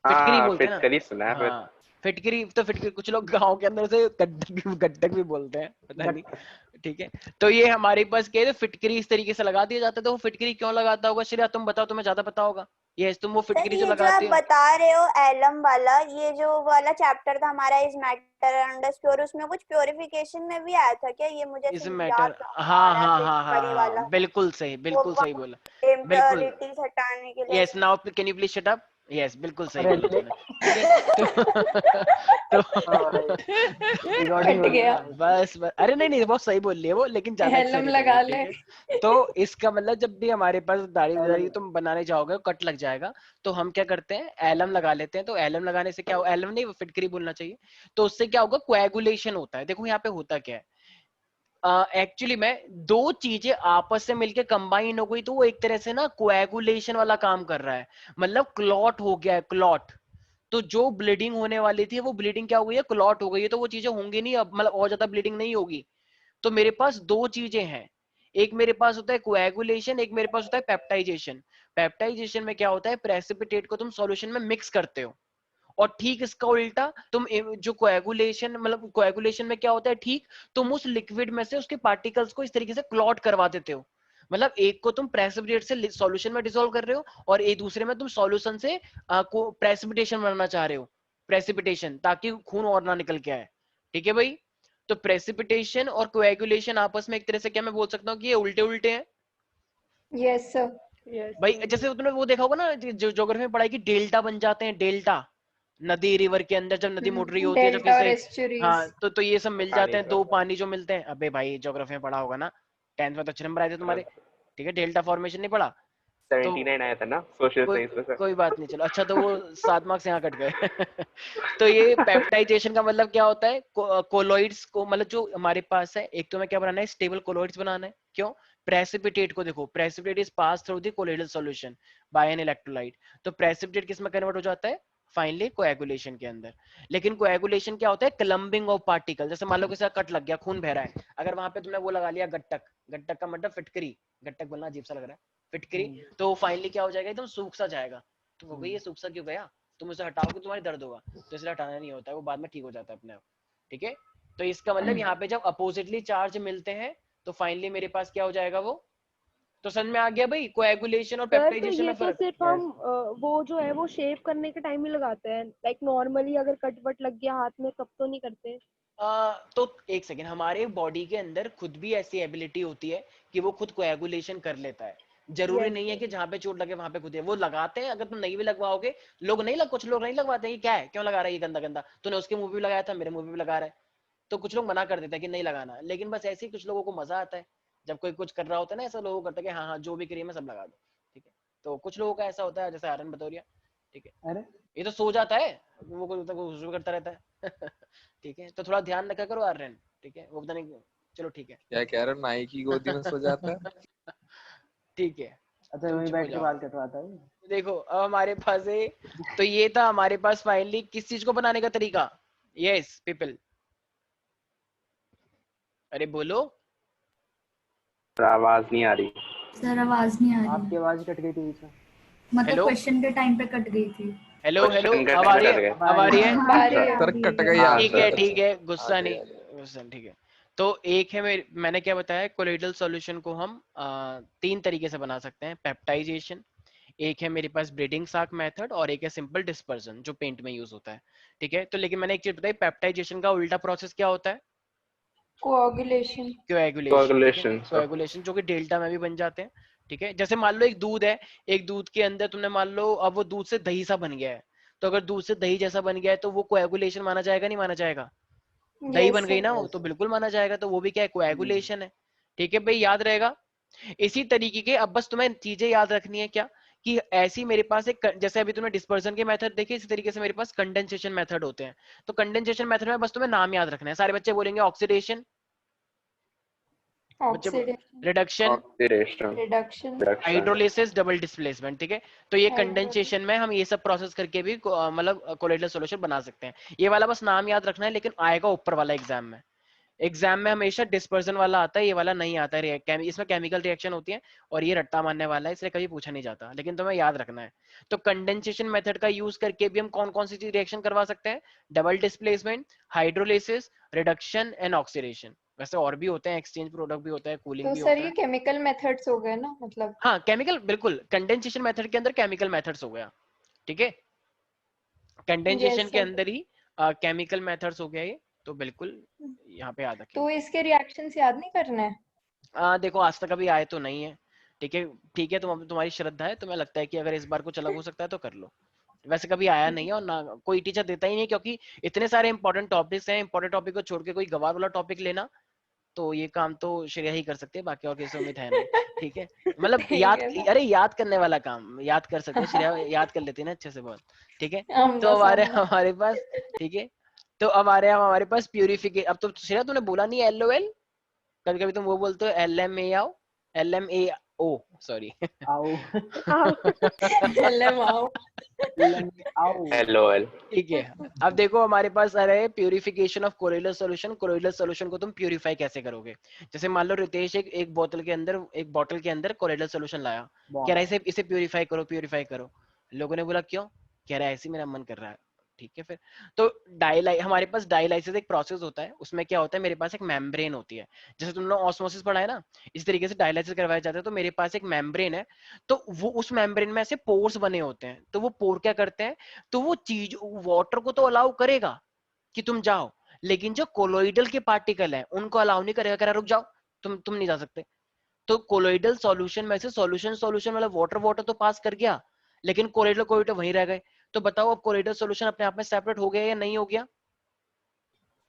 फिटकरी हाँ, बोलते हैं फिटकरी सुना ना। है फिर। हाँ फिटकरी, तो फिटकरी कुछ लोग गांव के अंदर से गड्ढक गड्ढक भी बोलते हैं, पता नहीं। गट ठीक है, तो ये हमारे पास क्या है, तो फिटकरी इस तरीके से लगा दिया जाता है। तो वो फिटकरी क्यों लगाता होगा श्रेया, तुम बताओ, तुम्हें ज्यादा पता होगा। ये तुम वो सर फिटकरी जो ये जो आप लगाते हो, बता रहे हो एलम वाला, ये जो वाला चैप्टर था हमारा इज मैटर अंडरस्कोर, उसमें कुछ प्योरिफिकेशन में भी आया था क्या? ये मुझे इज ऐसे याद मैटर, आ हाँ रहा है हाँ हाँ हाँ फिटकरी हाँ, वाला, बिल्कुल सही बोला, बिल्कुल। इम्प्योरिटीज हटाने के लिए यस ऐसे। Now can you please shut up. Yes बिल्कुल सही अरे बोला तुमने। ठीक है, तो रिकॉर्डिंग हट हो रही है गया। भाई। बस अरे नहीं नहीं, बहुत सही बोल रही है वो, लेकिन ज्यादा एलम एक्साइटेड हो लगा गई। ले। ठीक है, तो इसका मतलब जब भी हमारे पास दाढ़ी वाढ़ी तुम बनाने जाओगे कट लग जाएगा, तो हम क्या करते हैं, एलम लगा लेते हैं। तो एलम लगाने से क्या, एलम नहीं फिटकरी बोलना चाहिए। तो उससे क्या होगा, कोएगुलेशन होता है। देखो यहाँ पे होता क्या है, एक्चुअली में दो चीजें आपस से मिलके कंबाइन हो गई, तो वो एक तरह से ना कोएगुलेशन वाला काम कर रहा है, मतलब क्लॉट हो गया है, क्लॉट। तो जो ब्लीडिंग होने वाली थी वो ब्लीडिंग क्या हो गई है, क्लॉट हो गई है। तो वो चीजें होंगी नहीं अब, मतलब और ज्यादा ब्लीडिंग नहीं होगी। तो मेरे पास दो चीजें हैं, एक मेरे पास होता है कोएगुलेशन, एक मेरे पास होता है पेप्टाइजेशन। पेप्टाइजेशन में क्या होता है, प्रेसिपिटेट को तुम सॉल्यूशन में मिक्स करते हो, और ठीक इसका उल्टा तुम जो कोएगुलेशन, मतलब कोएगुलेशन में क्या होता है, ठीक तुम उस लिक्विड में से उसके पार्टिकल्स को इस तरीके से क्लॉट करवा देते हो। मतलब एक को तुम प्रेसिपिटेट से सॉल्यूशन में डिसॉल्व कर रहे हो, और एक दूसरे में तुम सॉल्यूशन से को प्रेसिपिटेशन बनाना चाह रहे हो, प्रेसिपिटेशन, ताकि खून और ना निकल के आए। ठीक है भाई, तो प्रेसिपिटेशन और कोएगुलेशन आपस में एक तरह से क्या मैं बोल सकता हूँ कि ये उल्टे उल्टे हैं। Yes sir. भाई जैसे तुमने वो देखा होगा ना, जो ज्योग्राफी में पढ़ाई की, डेल्टा बन जाते हैं, डेल्टा, नदी रिवर के अंदर जब नदी मुड़ रही होती है, जब डेल्टा और किसी, हाँ एस्चुरीज। तो ये सब मिल पानी जाते हैं, का दो पानी जो मिलते हैं। अबे भाई ज्योग्राफी में पढ़ा होगा ना, 10th में तो अच्छे नंबर आए थे तुम्हारे। ठीक है, डेल्टा फॉर्मेशन नहीं पढ़ा तो 79 आया था ना सोशल कोई साइंस में से। कोई बात नहीं, चलो अच्छा, तो वो 7 मार्क्स यहाँ कट गए। तो ये पेप्टाइजेशन का मतलब क्या होता है, कोलोइड्स को, मतलब जो हमारे पास है, एक तो मैं क्या बनाना है, स्टेबल कोलोइड्स बनाना है। क्यों, प्रेसिपिटेट को देखो, precipitate is pass through the colloidal solution bye an electrolyte. तो प्रेसिपिटेट किस में कन्वर्ट हो जाता है, फाइनली कोएगुलेशन के अंदर। लेकिन कोएगुलेशन क्या होता है, क्लम्बिंग ऑफ पार्टिकल। जैसे मान लो किसी का कट लग गया, खून बह रहा है, अगर वहां पे तुमने वो लगा लिया गट्टक, गट्टक का मतलब फिटकरी, गट्टक बोलना अजीब सा लग रहा है, फिटकरी, तो फाइनली क्या हो जाएगा, एकदम सूख सा जाएगा। तो वो भाई ये सूख सा क्यों गया, तुम उसे हटाओगे तुम्हारी दर्द होगा, तो इसलिए हटाना नहीं होता है, वो बाद में ठीक हो जाता है अपने आप। ठीक है, तो इसका मतलब यहाँ पे जब अपोजिटली चार्ज मिलते हैं, तो फाइनली मेरे पास क्या हो जाएगा वो। तो समझ में आ गया भाई, कोएगुलेशन और सर तो पेप्टाइजेशन ये में तो फर्क। सिर्फ हम वो जो है वो शेव करने के टाइम ही लगाते हैं, लाइक नॉर्मली अगर कट वट लग गया हाथ में तब तो नहीं करते। तो एक सेकेंड, हमारे बॉडी के अंदर खुद भी ऐसी एबिलिटी होती है कि वो खुद कोएगुलेशन कर लेता है। जरूरी यस नहीं है सर। कि जहां पे चोट लगे वहां पे खुद है वो लगाते हैं। अगर तुम नहीं भी लगवाओगे, लोग नहीं लग, कुछ लोग नहीं लगवाते हैं, ये क्या है, क्यों लगा रहा है ये गंदा गंदा, तूने उसके मुंह पे भी लगाया था, मेरे मुंह पे भी लगा रहा है। तो कुछ लोग मना कर देते हैं कि नहीं लगाना, लेकिन बस ऐसे ही कुछ लोगों को मजा आता है, जब कोई कुछ कर रहा होता है ना, ऐसा लोगों को करता है कि हाँ हाँ जो भी क्रीम है सब लगा दो। ठीक है, तो कुछ लोगों का ऐसा होता है, जैसे आर्यन बतौरिया। ठीक है, अरे ये तो सो जाता है, वो कुछ करता रहता है। ठीक है, तो थोड़ा ध्यान रखा करो आर्यन। ठीक है, वो पता नहीं, चलो ठीक है। क्या कह रहे हो, नाई की गोदी में सो जाता है? ठीक है, अच्छा तुम वहीं चुप हो बैठ के जाओ। बाल कटवाता है। देखो अब हमारे पास है, तो ये था हमारे पास फाइनली किस चीज को बनाने का तरीका। यस पीपल, अरे बोलो। आवाज नहीं आ रही। सर आवाज नहीं आ रही, आपकी आवाज कट गई थी बीच में। मतलब हेलो क्वेश्चन के टाइम पे कट गई थी। हेलो हेलो, क्वेश्चन का अब आ टाइम रही है, कर गए। अब आ रही है। हाँ, आ रही है। सर कट गई हाँ आप। ठीक है सर। ठीक है, आ गुस्सा गई, नहीं, आ गई। गुस्सा नहीं, ठीक है। तो एक है मैंने क्या बताया, कोलोइडल सॉल्यूशन को हम 3 तरीके से बना सकते हैं, पेप्टाइजेशन, एक है मेरे पास ब्रीडिंग साक मेथड, और एक है सिंपल डिस्पर्जन जो पेंट में यूज होता है। ठीक है, तो लेकिन मैंने एक चीज बताई, पेप्टाइजेशन का उल्टा प्रोसेस क्या होता है, कोआगुलेशन। कोएगुलेशन। ठीक है, कोagulation सर। कोएगुलेशन जो कि डेल्टा में भी बन जाते हैं। ठीक है, जैसे मान लो एक दूध है, एक दूध के अंदर तुमने मान लो अब वो दूध से दही सा बन गया है, तो अगर दूध से दही जैसा बन गया है तो वो कोएगुलेशन माना जाएगा, नहीं माना जाएगा, दही यस बन गई सर। ना वो, तो बिल्कुल माना जाएगा, तो वो भी क्या है, कोएगुलेशन है। ठीक है भाई, याद रहेगा। इसी तरीके के, अब बस तुम्हें चीजें याद रखनी है क्या, कि ऐसी मेरे पास एक, जैसे अभी तुमने डिस्पर्जन के मेथड देखे, इसी तरीके से मेरे पास कंडेंसेशन मेथड होते हैं। तो कंडेंसेशन मेथड में बस तुम्हें नाम याद रखना है, सारे बच्चे बोलेंगे oxidation, oxidation, reduction, oxidation, reduction, reduction, hydrolysis, double displacement. ठीक है, तो ये हाइड्रोलिसिस। कंडेंसेशन में हम ये सब प्रोसेस करके भी मतलब कोलोइडल सॉल्यूशन बना सकते हैं। ये वाला बस नाम याद रखना है, लेकिन आएगा ऊपर वाला एग्जाम में। एग्जाम में हमेशा डिस्पर्जन वाला आता है, ये वाला नहीं आता है। इसमें केमिकल रिएक्शन होती है और ये रट्टा मारने वाला है, इसलिए कभी पूछा नहीं जाता, लेकिन तुम्हें याद रखना है। तो कंडेंसेशन मेथड का यूज करके भी हम कौन कौन सी चीज रिएक्शन करवा सकते हैं? Double displacement, hydrolysis, reduction and oxidation. वैसे और भी होते हैं, एक्सचेंज प्रोडक्ट भी होता है, कूलिंग तो भी सर होता ये है। केमिकल मेथड्स हो गए ना, मतलब हाँ केमिकल, बिल्कुल कंडेंसेशन मेथड के अंदर केमिकल मेथड्स हो गया। ठीक है, कंडेंसेशन यस के सर। अंदर ही केमिकल मेथड्स हो गया ये, तो बिल्कुल यहाँ पे याद रखें। तो इसके रिएक्शंस याद नहीं करना है? देखो आज तक अभी आए तो नहीं है। ठीक है, ठीक है, तुम्हारी श्रद्धा है, तुम्हें लगता है कि अगर इस बार कुछ अलग हो सकता है तो कर लो। वैसे कभी आया नहीं है और ना कोई टीचर देता ही नहीं, क्योंकि इतने सारे इंपॉर्टेंट टॉपिक्स हैं। इंपॉर्टेंट टॉपिक को छोड़ के कोई गवार वाला टॉपिक लेना, तो ये काम तो श्रेया ही कर सकते हैं, बाकी और किसी से उम्मीद है नहीं। ठीक है, मतलब ठीक है सर। अरे याद करने वाला काम याद कर सकते हैं, श्रेया याद कर लेती है ना अच्छे से बहुत। ठीक है, हम तो बस हमारे हम बस। हमारे पास, ठीक है, तो अब आ रहे हैं हमारे पास प्यूरिफिकेशन। अब तो श्रेया तूने बोला नहीं LOL, कभी कभी तुम वो बोलते हो LMAO, LMAO, सॉरी। आओ LM आओ। आओ। LOL। ठीक है, अब देखो हमारे पास आ रहा है purification of colloidal solution. Colloidal solution को तुम प्यूरिफाई कैसे करोगे? जैसे मान लो रितेश एक बोतल के अंदर कोलोइडल सॉल्यूशन लाया, कह रहा है इसे इसे प्यूरिफाई करो, प्यूरिफाई करो। लोगों ने बोला क्यों? कह रहा है ऐसे ही मेरा मन कर रहा है। ठीक है, फिर तो हमारे पास डायलाइसिस एक प्रोसेस होता है। उसमें क्या होता है, मेरे पास एक मेम्ब्रेन होती है। जैसे तुमने ऑस्मोसिस पढ़ा है ना, इस तरीके से डायलाइसिस करवाया जाता है। तो मेरे पास एक मेम्ब्रेन है, तो वो उस मेम्ब्रेन में ऐसे पोर्स बने होते हैं। तो वो पोर क्या करते हैं, तो वो चीज वाटर को तो अलाउ करेगा कि तुम जाओ, लेकिन जो कोलोइडल के पार्टिकल है उनको अलाउ नहीं करेगा, कह रहा रुक जाओ, तुम नहीं जा सकते। तो कोलोइडल सॉल्यूशन में से सॉल्यूशन सॉल्यूशन मतलब वाटर वाटर तो पास कर गया, लेकिन कोलोइडल कोलोइडल वहीं रह गए। तो बताओ अब कोलोइडल सॉल्यूशन अपने आप में सेपरेट हो गया या नहीं हो गया?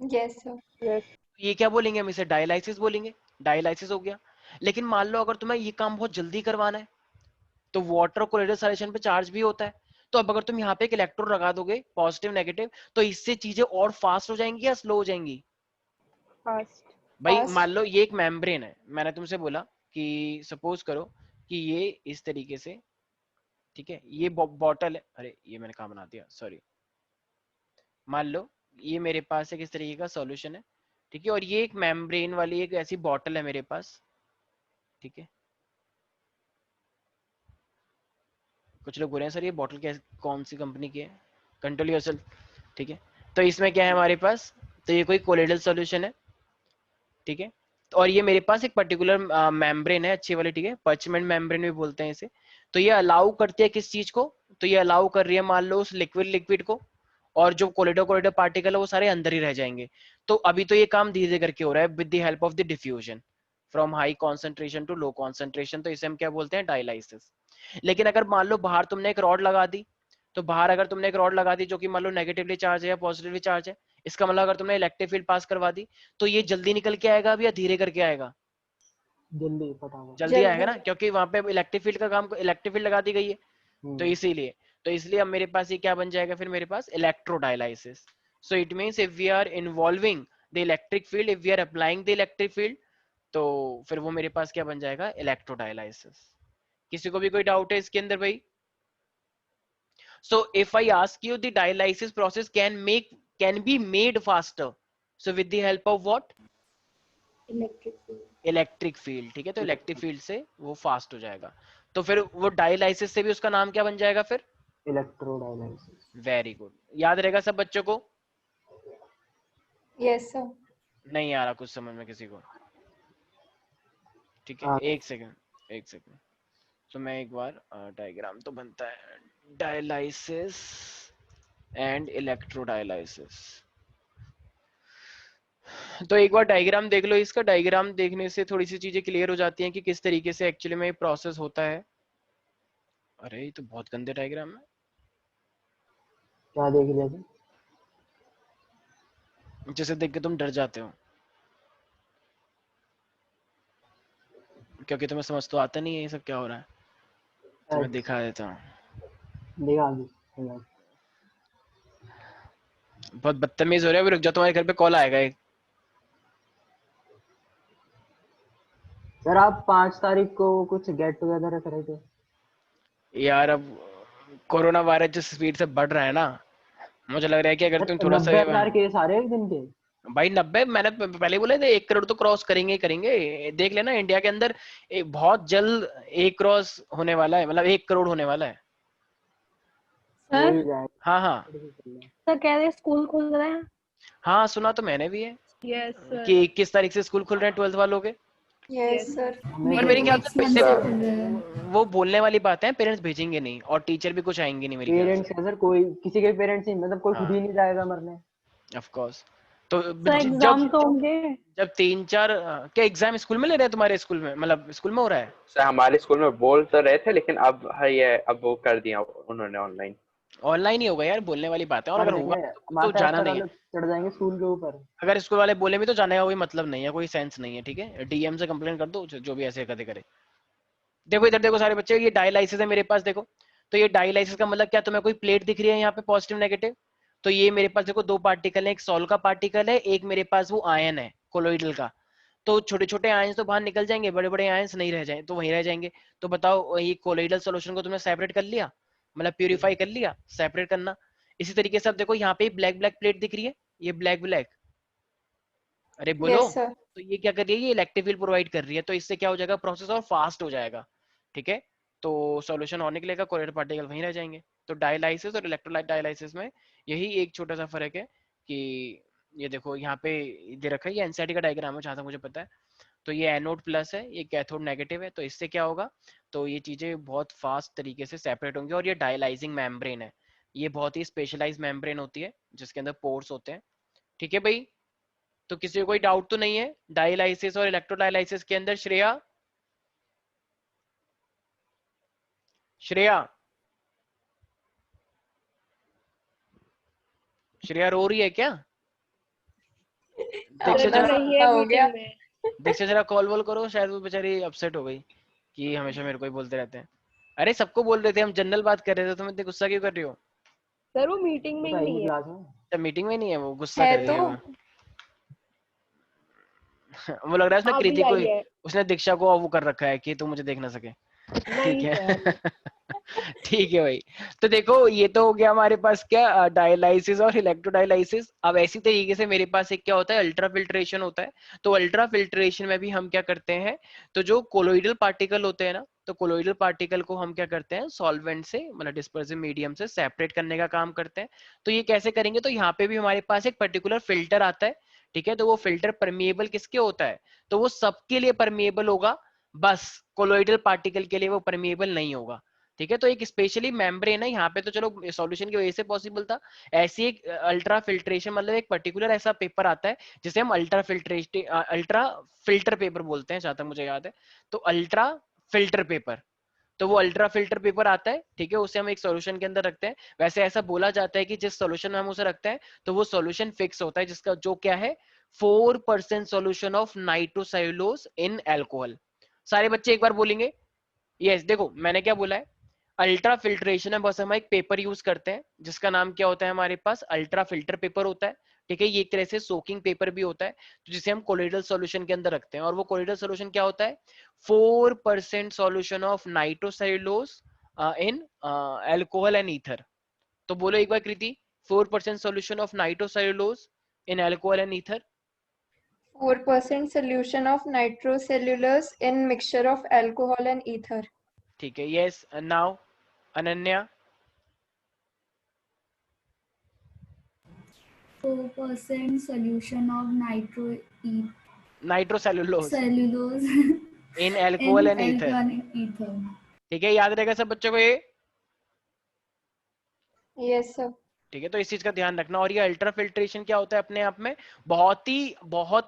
Yes sir. ये क्या बोलेंगे हम, इसे डायलाइसिस बोलेंगे। डायलाइसिस हो गया। लेकिन मान लो अगर तुम्हें ये काम बहुत जल्दी करवाना है, तो वाटर कोलोइडल सॉल्यूशन पे चार्ज भी होता है। तो अब अगर तुम यहाँ पे एक इलेक्ट्रोड लगा दोगे, पॉजिटिव नेगेटिव, तो इससे चीजें और फास्ट हो जाएंगी या स्लो हो जाएंगी? फास्ट। भाई मान फास्ट। लो ये एक मेम्ब्रेन है, मैंने तुमसे बोला कि सपोज करो कि ये इस तरीके से, ठीक है, ये बॉटल है, अरे ये मैंने कहा बना दिया, सॉरी। मान लो ये मेरे पास एक इस तरीके का सॉल्यूशन है, ठीक है, और ये एक मेम्ब्रेन वाली एक ऐसी बॉटल है मेरे पास। ठीक है, कुछ लोग बोल रहे हैं सर ये बॉटल कौन सी कंपनी की है, कंट्रोल योरसेल्फ। ठीक है, तो इसमें क्या है हमारे पास, तो ये कोई कोलोइडल सॉल्यूशन है। ठीक है, और ये मेरे पास एक पर्टिकुलर मेम्ब्रेन है अच्छी वाली, ठीक है, पर्चमेंट मेम्ब्रेन भी बोलते हैं इसे। तो ये अलाउ करती है किस चीज को, तो ये अलाउ कर रही है मान लो उस लिक्विड को, और जो कोलिडो पार्टिकल है वो सारे अंदर ही रह जाएंगे। तो अभी तो ये काम धीरे धीरे करके हो रहा है with the help of the diffusion from high concentration to low concentration. तो इसे हम क्या बोलते हैं, डायलाइसिस। लेकिन अगर मान लो बाहर तुमने एक रॉड लगा दी, तो बाहर अगर तुमने एक रॉड लगा दी जो कि मान लो नेगेटिवली चार्ज है या पॉजिटिवली चार्ज है, इसका मतलब अगर तुमने इलेक्ट्रिक फील्ड पास करवा दी, तो ये जल्दी निकल के आएगा या धीरे करके आएगा? जल्दी फटाफट। जल्दी आएगा ना, क्योंकि वहां पे इलेक्ट्रिक फील्ड का काम, इलेक्ट्रिक फील्ड लगा दी गई है। तो इसीलिए अब मेरे पास ये क्या बन जाएगा, फिर मेरे पास electrodialysis. So it means if we are involving the electric field, if we are applying the electric field, तो फिर वो मेरे पास क्या बन जाएगा, इलेक्ट्रोडायलाइसिस। किसी को भी कोई डाउट है इसके अंदर भाई? So if I ask you the dialysis process can be made faster, so with the help of what? Electric field. Electric field. ठीक है, तो इलेक्ट्रिक फील्ड से वो फास्ट हो जाएगा। तो फिर वो डायलाइसिस से भी उसका नाम क्या बन जाएगा फिर? इलेक्ट्रोडायलाइसिस। वेरी गुड, याद रहेगा सब बच्चों को? Yes sir. नहीं आ रहा कुछ समझ में किसी को? ठीक है, एक सेकंड। तो मैं एक बार डायग्राम तो बनता है, डायलाइसिस एंड इलेक्ट्रोडायलाइसिस। तो एक बार डायग्राम देख लो इसका। डायग्राम देखने से थोड़ी सी चीजें क्लियर हो जाती हैं कि किस तरीके से एक्चुअली में प्रोसेस होता है। अरे ये तो बहुत गंदे डायग्राम है। क्या देख लिया तुम? जैसे देख के तुम डर जाते हो, क्योंकि तुम्हें समझ तो आता नहीं है ये सब क्या हो रहा है। तो मैं दिखा देता हूँ। दिखा दो। बहुत बदतमीज हो रहा है। रुक जा, तुम्हारे घर पे कॉल आएगा एक। सर आप 5 तारीख को कुछ गेट टुगेदर रख रहे थे। यार अब कोरोना वायरस जिस स्पीड से बढ़ रहा है ना, मुझे लग रहा है कि अगर तुम सर थोड़ा सा 90,000 केस आ रहे हैं एक दिन के। भाई 90, मैंने पहले बोले थे 1 करोड़ तो क्रॉस करेंगे ही करेंगे। देख लेना इंडिया के अंदर बहुत जल्द 1 क्रॉस होने वाला है, मतलब 1 करोड़ होने वाला है। हो सर ही जाएगा। हाँ हाँ सर कह रहे हैं स्कूल खुल रहे हैं। हाँ, सुना तो मैंने भी है यस कि सर। 21 तारीख से स्कूल खुल रहे हैं 12th वालों के। Yes yes sir. हमें पर तो मेरे ख्याल से नेक्स्ट मंथ देखो से खुल रहा है। वो बोलने वाली बात है, पेरेंट्स भेजेंगे नहीं और टीचर भी कुछ आएंगे नहीं मेरे ख्याल से। पेरेंट्स का सर कोई किसी के पेरेंट्स ही मतलब कोई खुद हाँ ही नहीं जाएगा मरने। Of course. तो सर जब एग्जाम तो होंगे। जब 3-4 क्या एग्जाम स्कूल में ले रहे हैं तुम्हारे स्कूल में, मतलब स्कूल में हो रहा है? सर हमारे स्कूल में बोल तो रहे थे, लेकिन अब है ये, अब वो कर दिया उन्होंने ऑनलाइन। ऑनलाइन ही होगा यार, बोलने वाली बात है। और कर अगर होगा देंगे, तो माता जाना एक्टर नहीं है। वाले चढ़ जाएंगे स्कूल के ऊपर। अगर स्कूल वाले बोले भी तो जाने का कोई मतलब नहीं है, कोई सेंस नहीं है, ठीक है। डीएम से कंप्लेन कर दो, जो भी ऐसे करे करे। देखो इधर देखो सारे बच्चे, ये डायलाइसिस है मेरे पास, देखो। तो ये डायलाइसिस का मतलब क्या, तुम्हें कोई प्लेट दिख रही है यहाँ पे पॉजिटिव नेगेटिव? तो ये मेरे पास देखो 2 पार्टिकल है, एक सॉल्ट का पार्टिकल है, एक मेरे पास वो आयन है कोलोइडल का। तो छोटे छोटे आयंस तो बाहर निकल जाएंगे, बड़े बड़े आयंस नहीं रह जाए तो वहीं रह जाएंगे। तो बताओ ये कोलोइडल सॉल्यूशन को तुमने सेपरेट कर लिया, मतलब प्यूरिफाई कर लिया, सेपरेट करना। इसी तरीके से अब देखो यहाँ पे ब्लैक ब्लैक प्लेट दिख रही है, ये ब्लैक ब्लैक, अरे बोलो। Yes sir. तो ये क्या कर रही है, ये इलेक्ट्रिक फील्ड प्रोवाइड कर रही है, तो इससे क्या हो जाएगा, प्रोसेस और फास्ट हो जाएगा, ठीक है। तो सॉल्यूशन और निकलेगा, कोरियर पार्टिकल वहीं रह जाएंगे। तो डायलाइसिस और इलेक्ट्रोलाइट डायलाइसिस में यही एक छोटा सा फर्क है कि ये देखो यहाँ पे दे रखा है, ये एनसीईआरटी का डायग्राम है जहां तक मुझे पता है। तो ये एनोड प्लस है, ये कैथोड नेगेटिव है, तो इससे क्या होगा, तो ये चीजें बहुत फास्ट तरीके से सेपरेट होंगी। और ये डायलाइजिंग मेम्ब्रेन है, ये बहुत ही स्पेशलाइज मेम्ब्रेन होती है जिसके अंदर पोर्स होते हैं, ठीक है भाई। तो किसी को कोई डाउट तो नहीं है डायलाइसिस और इलेक्ट्रोडायलाइसिस के अंदर? श्रेया, श्रेया, श्रेया रो रही है क्या? दीक्षा अपना जरा, सपना हो गया। दीक्षा जरा कॉल वॉल करो, शायद वो बेचारी अपसेट हो गई कि हमेशा मेरे को ही बोलते रहते हैं। अरे सबको बोल रहे थे, हम जनरल बात कर रहे थे, तुम इतने गुस्सा क्यों कर रही हो? सर वो मीटिंग में वो तो ही आएंगे नहीं है। क्लास में। जब मीटिंग में नहीं है, वो गुस्सा है कर रही तो। है वो। वो लग रहा है उसने अभी कृति को, आई है। उसने दीक्षा को वो कर रखा है कि तुम मुझे देख ना सके। ठीक नहीं है सर। ठीक है भाई। तो देखो ये तो हो गया हमारे पास क्या, डायलाइसिस और इलेक्ट्रोडायलाइसिस। अब ऐसी तरीके से मेरे पास एक क्या होता है, अल्ट्रा फिल्ट्रेशन होता है। तो अल्ट्रा फिल्ट्रेशन में भी हम क्या करते हैं, तो जो कोलोइडल पार्टिकल होते हैं ना, तो कोलोइडल पार्टिकल को हम क्या करते हैं, सॉल्वेंट से मतलब डिस्पर्सिव मीडियम से सेपरेट करने का काम करते हैं। तो ये कैसे करेंगे, तो यहाँ पे भी हमारे पास एक पर्टिकुलर फिल्टर आता है, ठीक है। तो वो फिल्टर परमिएबल किसके होता है, तो वो सबके लिए परमिएबल होगा, बस कोलोइडल पार्टिकल के लिए वो परमिएबल नहीं होगा, ठीक है। तो एक स्पेशली मेम्ब्रेन है यहाँ पे, तो चलो सॉल्यूशन की वजह से पॉसिबल था। ऐसी एक अल्ट्रा फिल्ट्रेशन मतलब एक पर्टिकुलर ऐसा पेपर आता है जिसे हम अल्ट्रा फिल्टर पेपर बोलते हैं जहां तक मुझे याद है। तो अल्ट्रा फिल्टर पेपर, तो वो अल्ट्रा फिल्टर पेपर आता है, ठीक है। उसे हम एक सॉल्यूशन के अंदर रखते हैं। वैसे ऐसा बोला जाता है कि जिस सॉल्यूशन में हम उसे रखते हैं तो वो सॉल्यूशन फिक्स होता है, जिसका जो क्या है, 4% solution of nitrocellulose in alcohol. सारे बच्चे एक बार बोलेंगे, यस। देखो मैंने क्या बोला है, अल्ट्रा फिल्ट्रेशन में बस हम एक पेपर यूज करते हैं जिसका नाम क्या होता है, हमारे पास अल्ट्रा फिल्टर पेपर होता है, ठीक है। ये एक तरह से सोकिंग पेपर भी होता है, तो जिसे हम कोलोइडल सॉल्यूशन के अंदर रखते हैं। और वो कोलोइडल सॉल्यूशन क्या होता है, 4% solution of nitrocellulose in alcohol and ether. तो बोलो एक बार कृति, 4% solution of nitrocellulose in alcohol and ether. 4% solution of nitrocellulose in mixture of alcohol and ether. ठीक है, yes. Now Ananya. 4% solution of nitrocellulose cellulose in alcohol in and ether, alkaline ether. ठीक है। याद रहेगा सब बच्चों को ये, Yes sir. ठीक है। तो इस चीज का ध्यान रखना। और ये अल्ट्रा फिल्ट्रेशन क्या होता है अपने आप में, बहुत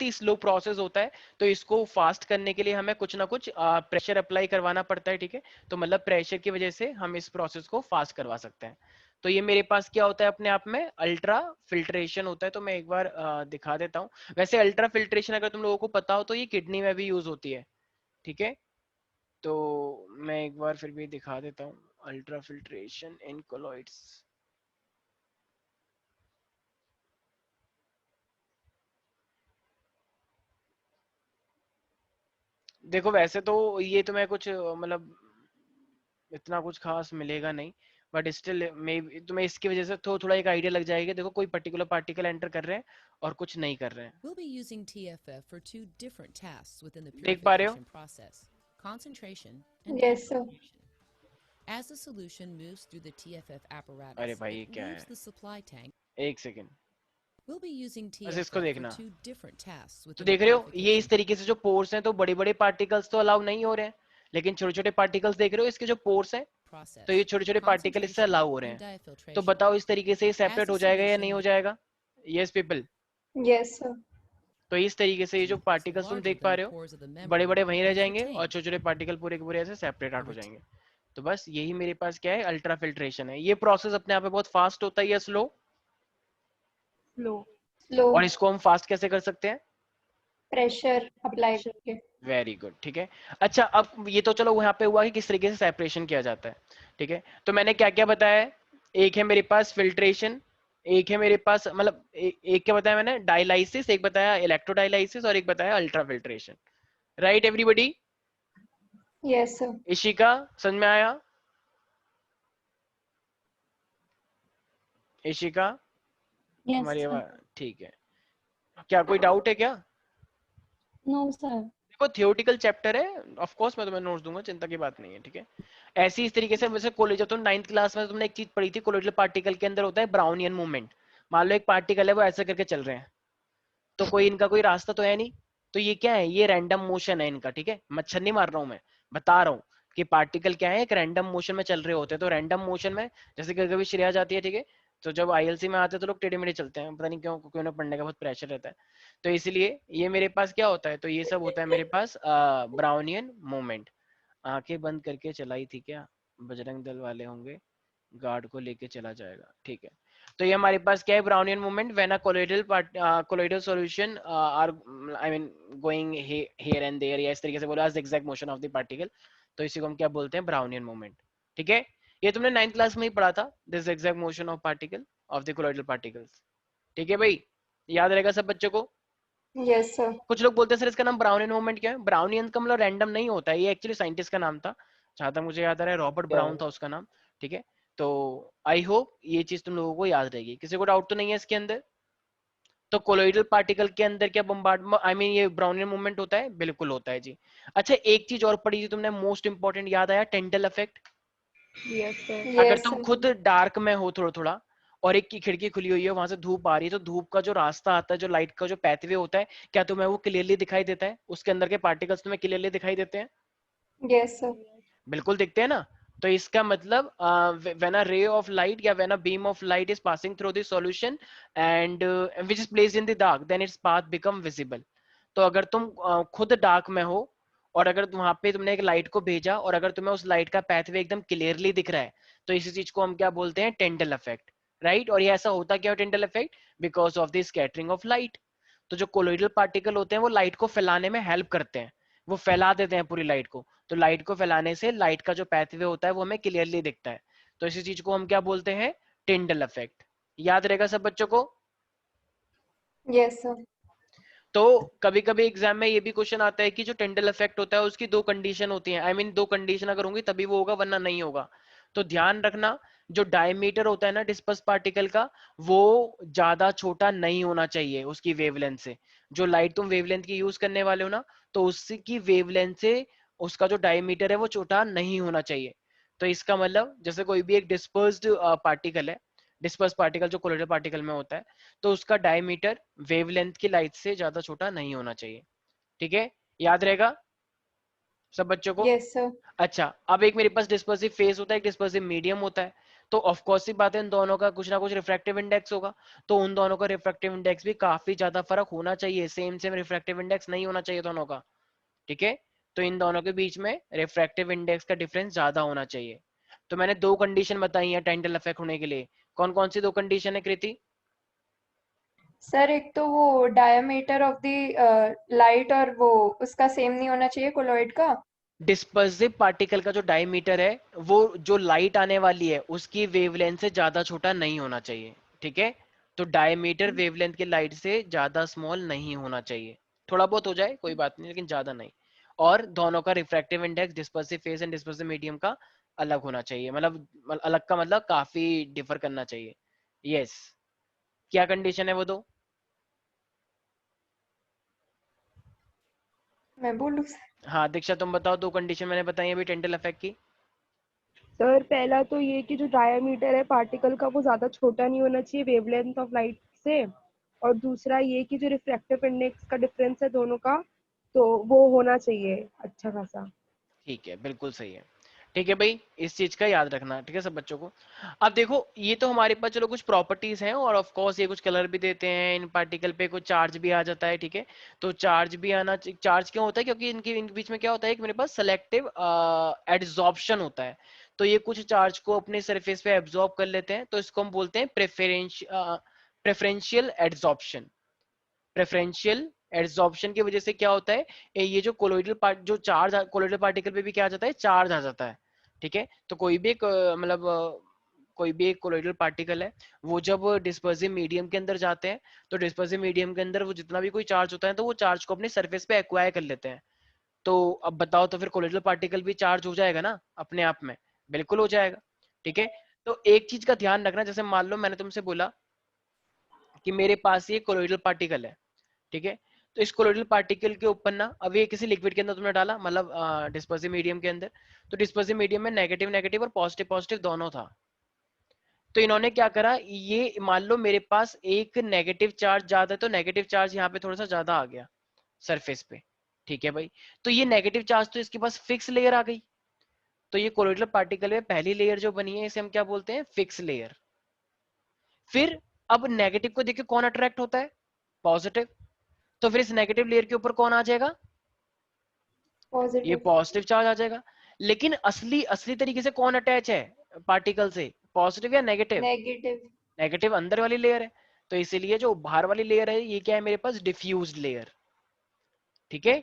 ही स्लो प्रोसेस होता है। तो इसको फास्ट करने के लिए हमें कुछ ना कुछ प्रेशर अप्लाई करवाना पड़ता है, ठीक है। तो मतलब प्रेशर की वजह से हम इस प्रोसेस को फास्ट करवा सकते हैं। तो ये मेरे पास क्या होता है अपने आप में, अल्ट्रा फिल्ट्रेशन होता है। तो मैं एक बार दिखा देता हूँ। वैसे अल्ट्रा फिल्ट्रेशन अगर तुम लोगों को पता हो तो ये किडनी में भी यूज होती है, ठीक है। तो मैं एक बार फिर भी दिखा देता हूँ, अल्ट्रा फिल्ट्रेशन इन कोलॉइड्स। देखो वैसे तो ये तुम्हें कुछ मतलब इतना कुछ खास मिलेगा नहीं, बट स्टिल मे तुम्हें इसकी वजह से थोड़ा एक आइडिया लग जाएगा। देखो कोई पर्टिकुलर पार्टिकल एंटर कर रहे हैं और कुछ नहीं कर रहे हैं। We'll be using TFF for two different tasks within the देख पा रहे हो? purification process: concentration and Yes, sir. evaporation. As the solution moves through the TFF अरे apparatus, भाई ये it क्या leaves है? the supply tank. एक सेकेंड, We'll be using बस इसको TFF for देखना। two different tasks तो within the देख रहे हो ये purification. इस तरीके से जो पोर्स हैं, तो बड़े बड़े पार्टिकल्स तो अलाउ नहीं हो रहे हैं, लेकिन छोटे छोटे पार्टिकल्स देख रहे हो इसके जो पोर्स हैं, process, तो ये छोटे छोटे पार्टिकल इससे concentration अलाउ हो रहे and हैं। तो diafiltration. बताओ इस तरीके से ये As सेपरेट the हो जाएगा या solution नहीं हो जाएगा? Yes people. Yes, sir. तो इस तरीके से ये जो is पार्टिकल्स तुम larger देख than पा the रहे हो, pores of the बड़े membrane बड़े वहीं रह and is जाएंगे और retained. छोटे छोटे पार्टिकल पूरे के पूरे ऐसे सेपरेट आउट हो The जाएंगे। तो बस यही मेरे पास क्या है, अल्ट्रा फिल्ट्रेशन है। ये प्रोसेस अपने आप में बहुत फास्ट होता है या स्लो? स्लो। Slow. और इसको हम फास्ट कैसे कर सकते हैं? Pressure apply करके. वेरी गुड, ठीक है। अच्छा अब ये तो चलो यहाँ पे हुआ कि किस तरीके से सेपरेशन किया जाता है, ठीक है। तो मैंने क्या क्या बताया है? एक है मेरे पास फिल्ट्रेशन, एक है मेरे पास मतलब एक क्या बताया मैंने, डायलाइसिस, एक बताया इलेक्ट्रोडायलाइसिस और एक बताया ultra filtration. Right everybody? Yes, sir. Ishika समझ में आया? इशिका Yes, हमारी sir. आवाज ठीक है? क्या कोई डाउट है क्या? No, sir. देखो थियोरेटिकल चैप्टर है, ऑफ कोर्स मैं तुम्हें नोट्स दूंगा, चिंता की बात नहीं है, ठीक है। ऐसी इस तरीके से वैसे कॉलेज, जब तुम 9th क्लास में तुमने एक चीज पढ़ी थी, कोलोइडल पार्टिकल के अंदर होता है ब्राउनियन मूवमेंट। मान लो एक पार्टिकल है वो ऐसे करके चल रहे हैं, तो कोई इनका कोई रास्ता तो है नहीं, तो ये क्या है, ये रैंडम मोशन है इनका, ठीक है। मच्छर नहीं मार रहा हूं मैं, बता रहा हूँ कि पार्टिकल क्या है, एक रैंडम मोशन में चल रहे होते हैं। तो रैंडम मोशन में जैसे कभी कभी श्रेया जाती है, ठीक है, तो जब आईएलसी में आते हैं तो लोग टेढ़े मेढ़े चलते हैं, पता नहीं क्यों, क्योंकि उन्हें पढ़ने का बहुत प्रेशर रहता है। तो इसलिए ये मेरे पास क्या होता है, तो ये सब होता है मेरे पास ब्राउनियन मूवमेंट। आंखें बंद करके चलाई थी क्या? बजरंग दल वाले होंगे, गार्ड को लेके चला जाएगा, ठीक है। तो ये हमारे पास क्या है, Brownian movement when a colloidal solution are I mean going here and there, या इस तरीके से बोला zigzag motion of the particle, तो इसी को हम क्या बोलते हैं, ब्राउनियन मूवमेंट, ठीक है। ये तुमने 9th क्लास में ही पढ़ा था, this zigzag motion of particle of the colloidal particles, ठीक है भाई, याद रहेगा सब बच्चों को? Yes, sir. कुछ लोग बोलते हैं सर इसका नाम ब्राउनियन मूवमेंट क्या है? ब्राउनियन का मतलब रैंडम नहीं होता है, ये एक्चुअली साइंटिस्ट का नाम था, जहां तक मुझे याद आ रहा है रॉबर्ट ब्राउन था उसका नाम, ठीक है। तो आई होप ये चीज तुम लोगों को याद रहेगी, किसी को डाउट तो नहीं है इसके अंदर? तो कोलोइडल पार्टिकल के अंदर क्या बम्बार्डमेंट, आई मीन ये ब्राउनियन मूवमेंट होता है? बिल्कुल होता है जी। अच्छा एक चीज और पढ़ी थी तुमने, मोस्ट इंपॉर्टेंट, याद आया, टेंडल इफेक्ट। Yes sir. अगर Yes, तुम sir. खुद डार्क में हो थोड़ा थोड़ा, और एक की खिड़की खुली हुई है, वहां से धूप आ रही है, तो धूप का जो रास्ता आता है, जो लाइट का जो पैथवे होता है, क्या तुम्हें वो क्लियरली दिखाई देता है? उसके अंदर के पार्टिकल्स तुम्हें क्लियरली दिखाई देते हैं? Yes, sir. बिल्कुल दिखते हैं ना। तो इसका मतलब when a ray of light या when a beam of light is passing through the solution and which is placed in the dark, then its path become visible. तो अगर तुम खुद डार्क में हो और अगर वहां पे तुमने एक लाइट को भेजा और अगर तुम्हें उस लाइट का पैथवे एकदम क्लियरली दिख रहा है, तो इसी चीज को हम क्या बोलते हैं, टेंडल इफेक्ट, राइट। और ये ऐसा होता क्या है Tyndall effect, because of the scattering of light. तो जो कोलोइडल पार्टिकल होते हैं वो लाइट को फैलाने में हेल्प करते हैं, वो फैला देते हैं पूरी लाइट को। तो लाइट को फैलाने से लाइट का जो पैथवे होता है वो हमें क्लियरली दिखता है। तो इसी चीज को हम क्या बोलते हैं, टिंडल इफेक्ट। याद रहेगा सब बच्चों को? Yes, sir. तो कभी कभी एग्जाम में ये भी क्वेश्चन आता है कि जो टिंडल इफेक्ट होता है उसकी दो कंडीशन होती हैं, आई मीन दो कंडीशन अगर होंगी तभी वो होगा, वरना नहीं होगा। तो ध्यान रखना, जो डायमीटर होता है ना डिस्पर्स पार्टिकल का, वो ज्यादा छोटा नहीं होना चाहिए उसकी वेवलेंथ से। जो लाइट तुम वेवलेंथ की यूज करने वाले हो ना, तो उसकी वेवलेंथ से उसका जो डायमीटर है वो छोटा नहीं होना चाहिए। तो इसका मतलब जैसे कोई भी एक डिस्पर्स्ड पार्टिकल है, डिस्पर्स पार्टिकल जो कोलोइडल पार्टिकल में होता है, तो उसका डायमीटर वेवलेंथ की लाइट से ज्यादा छोटा नहीं होना चाहिए, ठीक है। याद रहेगा सब बच्चों को? Yes, sir. अच्छा अब एक मेरे पास डिस्पर्सिव फेस होता है, एक डिस्पर्सिव मीडियम होता है। तो ऑफ कोर्स सी बात है, इन दोनों का कुछ ना कुछ रिफ्रैक्टिव इंडेक्स होगा, तो उन दोनों का रिफ्रैक्टिव इंडेक्स भी काफी ज्यादा फर्क होना चाहिए, सेम सेम रिफ्रैक्टिव इंडेक्स नहीं होना चाहिए दोनों का, ठीक है। तो इन दोनों के बीच में रिफ्रैक्टिव इंडेक्स का डिफरेंस ज्यादा होना चाहिए। तो मैंने दो कंडीशन बताई है टेंडल इफेक्ट होने के लिए, कौन कौन सी दो कंडीशन है कृति? सर एक तो वो डायमीटर ऑफ द लाइट और वो उसका सेम नहीं होना चाहिए कोलॉइड का। डिस्पर्सिव पार्टिकल का जो डायमीटर है वो जो लाइट आने वाली है उसकी वेवलेंथ से ज्यादा छोटा नहीं होना चाहिए, ठीक है। तो डायमीटर वेवलेंथ की लाइट से ज्यादा स्मॉल नहीं होना चाहिए, थोड़ा बहुत हो जाए कोई बात नहीं लेकिन ज्यादा नहीं। और दोनों का refractive index, dispersive phase and dispersive medium का अलग होना चाहिए, मतलब अलग का मतलब काफी डिफर करना चाहिए। यस, क्या कंडीशन है वो दो? मैं बोलूँ? हाँ दीक्षा तुम बताओ, दो कंडीशन मैंने बताई अभी टेंटल इफेक्ट की। सर पहला तो ये कि जो डायमीटर है पार्टिकल का वो ज्यादा छोटा नहीं होना चाहिए वेवलेंथ ऑफ लाइट से, और दूसरा ये कि जो रिफ्रैक्टिव इंडेक्स का डिफरेंस है दोनों का, तो वो होना चाहिए अच्छा खासा। ठीक है, बिल्कुल सही है। ठीक है भाई, इस चीज का याद रखना, ठीक है सब बच्चों को। अब देखो ये तो हमारे पास चलो कुछ प्रॉपर्टीज हैं, और ऑफ कोर्स ये कुछ कलर भी देते हैं इन पार्टिकल पे, कुछ चार्ज भी आ जाता है, ठीक है। तो चार्ज भी आना, चार्ज क्यों होता है? क्योंकि इनके बीच में क्या होता है, एक मेरे पास सेलेक्टिव एड्सॉर्प्शन होता है। तो ये कुछ चार्ज को अपने सरफेस पे एब्जॉर्ब कर लेते हैं, तो इसको हम बोलते हैं प्रेफरेंशियल एड्सॉर्प्शन। प्रेफरेंशियल एड्सॉर्प्शन की वजह से क्या होता है, ये जो कोलोइडल पार्ट, जो चार्ज कोलोइडल पार्टिकल पे भी क्या आ जाता है, चार्ज आ जाता है, ठीक है। तो कोई भी एक मतलब कोई भी एक कोलोइडल पार्टिकल है, वो जब डिस्पर्सिव मीडियम के अंदर जाते हैं, तो डिस्पर्सिव मीडियम के अंदर वो जितना भी कोई चार्ज होता है, तो वो चार्ज को अपने सरफेस पे एक्वायर कर लेते हैं। तो अब बताओ, तो फिर कोलोइडल पार्टिकल भी चार्ज हो जाएगा ना अपने आप में? बिल्कुल हो जाएगा, ठीक है। तो एक चीज का ध्यान रखना, जैसे मान लो मैंने तुमसे बोला कि मेरे पास ये कोलोइडल पार्टिकल है, ठीक है। तो इस कोलोइडल पार्टिकल के ऊपर ना, अब ये किसी लिक्विड के अंदर तुमने डाला, मतलब डिस्पर्सिव मीडियम के अंदर, तो डिस्पर्सिव मीडियम में नेगेटिव नेगेटिव और पॉजिटिव पॉजिटिव दोनों था। तो इन्होंने क्या करा, ये मान लो मेरे पास एक नेगेटिव चार्ज ज्यादा है, तो नेगेटिव चार्ज यहाँ पे थोड़ा सा ज्यादा आ गया सरफेस पे, ठीक है भाई। तो ये नेगेटिव चार्ज तो इसके पास फिक्स लेयर आ गई। तो ये कोलोइडल पार्टिकल में पहली लेयर जो बनी है, इसे हम क्या बोलते हैं, फिक्स लेयर। फिर अब नेगेटिव को देखिए कौन अट्रैक्ट होता है, पॉजिटिव। तो फिर इस नेगेटिव लेयर के ऊपर कौन आ जाएगा, ये पॉजिटिव। पॉजिटिव चार्ज आ जाएगा। लेकिन असली असली तरीके से कौन अटैच है पार्टिकल से, पॉजिटिव या नेगेटिव? नेगेटिव। नेगेटिव अंदर वाली लेयर है। तो इसीलिए जो बाहर वाली लेयर है, ये क्या है मेरे पास, डिफ्यूज्ड लेयर, ठीक है।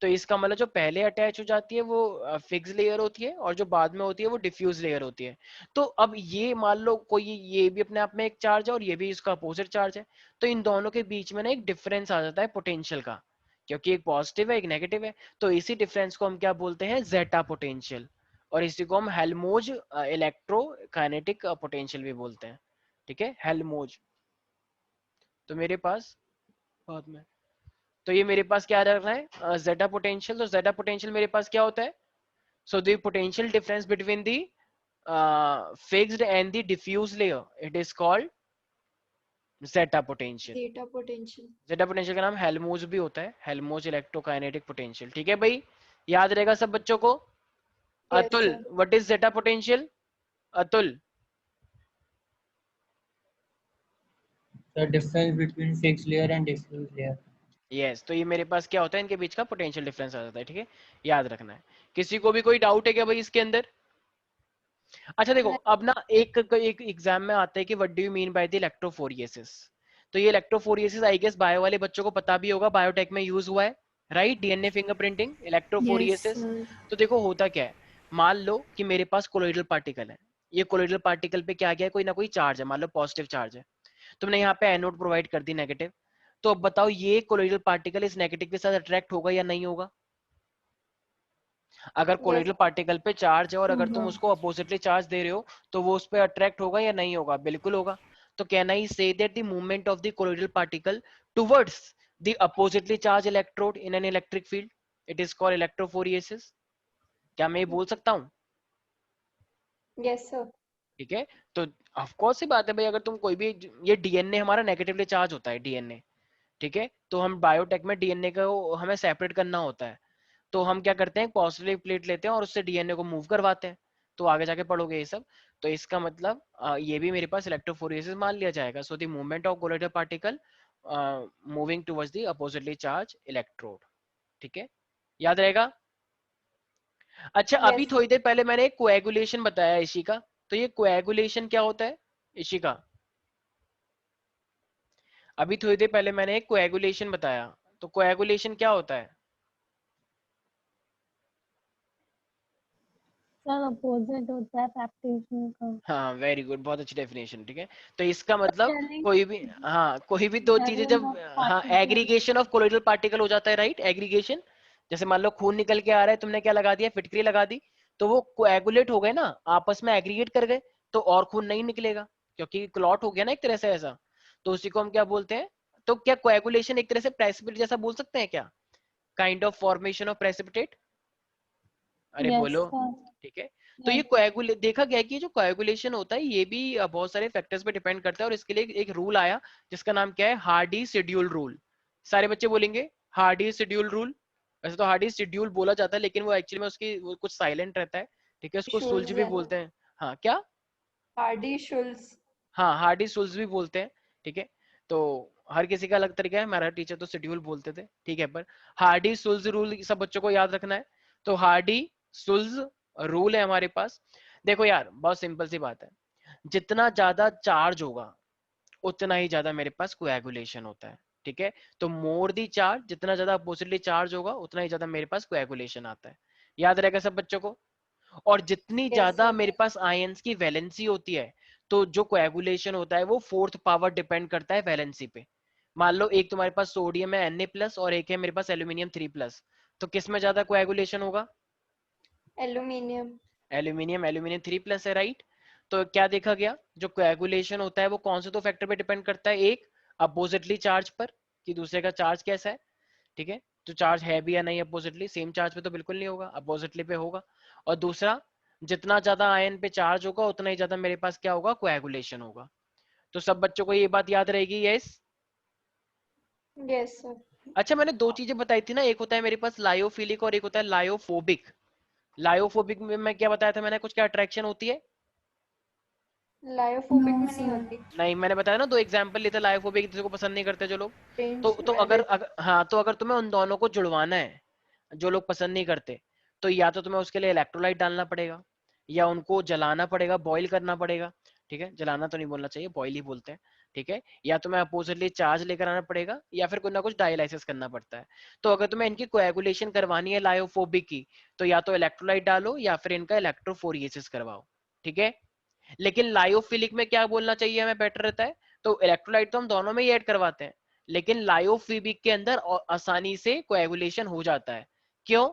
तो इसका मतलब जो पहले अटैच हो जाती है वो फिक्स लेयर होती है, और जो बाद में होती है वो डिफ्यूज लेयर होती है। तो अब ये मान लो कोई, ये भी अपने आप में एक चार्ज है और ये भी इसका अपोजिट चार्ज है, तो इन दोनों के बीच में ना एक डिफरेंस आ जाता है पोटेंशियल का, क्योंकि एक पॉजिटिव है एक नेगेटिव है। तो इसी डिफरेंस को हम क्या बोलते हैं, जेटा पोटेंशियल, और इसी को हम हेल्मोज इलेक्ट्रोकाइनेटिक पोटेंशियल भी बोलते हैं, ठीक है, हेल्मोज। तो मेरे पास बाद में, तो ये मेरे पास क्या रख रहा है, जेटा पोटेंशियल। तो जेटा पोटेंशियल मेरे पास क्या होता है, so the potential difference between the fixed and the diffuse layer, it is called zeta potential. Theta potential. Zeta potential का नाम हेल्मोज भी होता है, हेल्मोज इलेक्ट्रोकाइनेटिक पोटेंशियल, ठीक है भाई, याद रहेगा सब बच्चों को। Yes Atul, sir. What is zeta potential? Atul, The difference between fixed layer and diffuse layer. Yes. तो ये मेरे पास क्या होता है, इनके बीच का पोटेंशियल डिफरेंस आ जाता है, ठीक है, याद रखना है। किसी को भी कोई डाउट है क्या भाई इसके अंदर? अच्छा देखो, अब ना एक एग्जाम में आता है कि what do you mean by the electrophoresis. तो ये इलेक्ट्रोफोरेसिस आई गेस बायो वाले बच्चों को पता भी होगा, बायोटेक में यूज हुआ है, right, DNA fingerprinting, Yes, electrophoresis. sir. तो देखो होता क्या है, मान लो कि मेरे पास कोलोइडल पार्टिकल है, ये कोलोइडल पार्टिकल पे क्या गया है, कोई ना कोई चार्ज है, मान लो पॉजिटिव चार्ज है, तुमने यहाँ पे एनोड प्रोवाइड कर दी नेगेटिव। तो अब बताओ ये कोलोइडल पार्टिकल इस नेगेटिव के साथ अट्रैक्ट होगा या नहीं होगा? अगर यस। कोलोइडल पार्टिकल पे चार्ज है और अगर तुम होगा. उसको अपोजिटली चार्ज दे रहे हो, तो वो उस पर अट्रैक्ट होगा या नहीं होगा? बिल्कुल होगा। तो can I say that the movement of the colloidal particle towards the oppositely charge electrode in an electric field, it is called electrophoresis? क्या मैं ये बोल सकता हूँ? Yes sir. ठीक है। तो ऑफ कोर्स सी बात है भाई, अगर तुम कोई भी, ये डीएनए हमारा नेगेटिवली चार्ज होता है, डीएनए, ठीक है। तो हम बायोटेक में डीएनए को हमें सेपरेट करना होता है, तो हम क्या करते हैं, पॉजिटिव प्लेट लेते हैं और उससे डीएनए को मूव करवाते हैं। तो आगे जाके पढ़ोगे ये सब। तो इसका मतलब ये भी मेरे पास इलेक्ट्रोफोरेसिस मान लिया जाएगा। So the movement of colloidal particle moving towards the oppositely charge electrode, ठीक है, याद रहेगा। अच्छा अभी यस। थोड़ी देर पहले मैंने एक कोएगुलेशन बताया इशिका, तो ये कोएगुलेशन क्या होता है इशिका? अभी थोड़ी देर पहले मैंने एक कोएगुलेशन बताया, तो कोएगुलेशन क्या होता है? सर अपोजिट होता है पैप्टेशन का. हाँ वेरी गुड, बहुत अच्छी डेफिनेशन, ठीक है। तो इसका मतलब Telling कोई भी, हाँ कोई भी दो चीजें gathering जब, of हाँ particles. Aggregation of colloidal particle हो जाता है, राइट, एग्रीगेशन, जैसे मान लो खून निकल के आ रहा है, तुमने क्या लगा दिया, फिटकरी लगा दी, तो वो कोएगुलेट हो गए ना, आपस में एग्रीगेट कर गए, तो और खून नहीं निकलेगा क्योंकि क्लॉट हो गया ना एक तरह से ऐसा। तो उसी को हम क्या बोलते हैं, तो क्या कोएगुलेशन एक तरह से प्रेसिपिटेट जैसा बोल सकते हैं क्या, kind of formation of precipitate? अरे Yes, बोलो। sir. ठीक है, तो ये Yes. कोएगुले देखा गया है कि जो कोएगुलेशन होता है ये भी बहुत सारे फैक्टर्स पे डिपेंड करता है, और इसके लिए एक रूल आया जिसका नाम क्या है, हार्डी शेड्यूल रूल। सारे बच्चे बोलेंगे हार्डी शेड्यूल रूल। वैसे तो हार्डी शेड्यूल बोला जाता है, लेकिन वो एक्चुअली में उसकी वो कुछ साइलेंट रहता है, ठीक है, उसको सुल्ज शुल्स भी है, बोलते हैं। हाँ क्या, हार्डी शुल्स। हाँ हार्डी सुल्ज भी बोलते हैं, ठीक है। तो हर किसी का अलग तरीका है, हमारा टीचर तो शेड्यूल बोलते थे, ठीक है, पर हार्डी सुल्ज रूल सब बच्चों को याद रखना है। तो हार्डी सुल्ज रूल है हमारे पास। देखो यार बहुत सिंपल सी बात है, जितना ज्यादा चार्ज होगा उतना ही ज्यादा मेरे पास कोएगुलेशन होता है, ठीक है। तो मोर दी चार्ज, जितना ज्यादा अपोजिटली चार्ज होगा उतना ही ज्यादा मेरे पास कोएगुलेशन आता है। याद रहेगा सब बच्चों को। और जितनी यस ज्यादा सर। मेरे पास आयंस की वैलेंसी होती है, तो जो कोएगुलेशन होता है वो फोर्थ पावर डिपेंड करता है वैलेंसी पे। मान लो एक तुम्हारे पास सोडियम है Na+ और एक है मेरे पास एल्यूमिनियम 3+, तो किस में ज्यादा कोएगुलेशन होगा? एल्यूमिनियम। एल्यूमिनियम 3+ है, राइट। तो क्या देखा गया, जो कोएगुलेशन होता है वो कौन से दो फैक्टर पे डिपेंड करता है, एक अपोजिटली चार्ज पर कि दूसरे का चार्ज कैसा है, ठीक है, तो चार्ज है भी या नहीं अपोजिटली, सेम चार्ज पे तो बिल्कुल नहीं होगा, अपोजिटली पे होगा। और दूसरा, जितना ज्यादा आयन पे चार्ज होगा उतना ही ज्यादा मेरे पास क्या होगा, कोएगुलेशन होगा। तो सब बच्चों को ये बात याद रहेगी, यस। Yes sir. अच्छा मैंने दो चीजें बताई थी ना, एक होता है मेरे पास लायोफिलिक और एक होता है लायोफोबिक। लायोफोबिक में मैं क्या बताया था मैंने, कुछ क्या अट्रैक्शन होती है? लायोफोबिक No, में नहीं sir. होती। नहीं, मैंने बताया ना, दो एग्जांपल लिए थे लायोफोबिक, जिसको पसंद नहीं करते जो लोग। रेंज तो वैलिड। हाँ, तो अगर तुम्हें उन दोनों को जुड़वाना है, जो लोग पसंद नहीं करते, तो या तो तुम्हें उसके लिए इलेक्ट्रोलाइट डालना पड़ेगा, या उनको जलाना पड़ेगा, बॉईल करना पड़ेगा, ठीक है, जलाना तो नहीं बोलना चाहिए, बॉईल ही बोलते हैं, ठीक है, या तुम्हें अपोजिटली चार्ज लेकर आना पड़ेगा, या फिर कुछ ना कुछ डायलाइसिस करना पड़ता है। तो अगर तुम्हें इनकी कोएगुलेशन करवानी है लायोफोबिक की, तो या तो इलेक्ट्रोलाइट डालो या फिर इनका इलेक्ट्रोफोरेसिस करवाओ, ठीक है। लेकिन लायोफिलिक में क्या बोलना चाहिए हमें बेटर रहता है, तो इलेक्ट्रोलाइट तो हम दोनों में ही ऐड करवाते हैं, लेकिन लायोफिलिक के अंदर आसानी से कोएगुलेशन हो जाता है। क्यों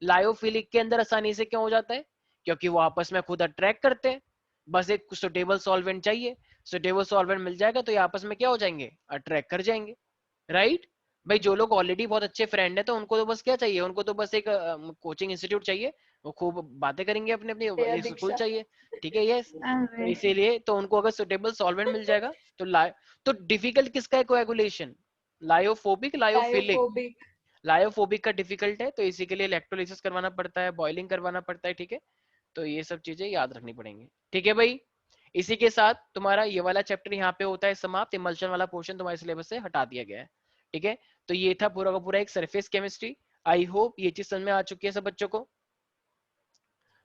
लायोफिलिक के अंदर आसानी से क्यों हो जाता है? क्योंकि वो आपस में खुद अट्रैक्ट करते हैं, बस एक सुटेबल सॉल्वेंट चाहिए, सुटेबल सॉल्वेंट मिल जाएगा तो ये आपस में क्या हो जाएंगे, अट्रैक्ट कर जाएंगे, राइट। भाई जो लोग ऑलरेडी बहुत अच्छे फ्रेंड है तो उनको तो बस क्या चाहिए, उनको तो बस एक कोचिंग इंस्टीट्यूट चाहिए, वो खूब बातें करेंगे अपने अपने, श्रेया ये स्कूल दीक्षा। चाहिए, ठीक है, यस। तो अरे, इसीलिए तो उनको अगर सुटेबल सॉल्वेंट मिल जाएगा तो तो डिफिकल्ट किसका है coagulation, lyophobic lyophilic? Lyophobic. Lyophobic का डिफिकल्ट है, तो इसी के लिए इलेक्ट्रोलिसिस करवाना पड़ता है, बॉइलिंग करवाना पड़ता है, ठीक है। तो ये सब चीजें याद रखनी पड़ेंगी, ठीक है भाई। इसी के साथ तुम्हारा ये वाला चैप्टर यहाँ पे होता है समाप्त, इमल्शन वाला पोर्शन तुम्हारे सिलेबस से हटा दिया गया है, ठीक है। तो ये था पूरा का पूरा एक सरफेस केमिस्ट्री। आई होप ये चीज समझ में आ चुकी है सब बच्चों को।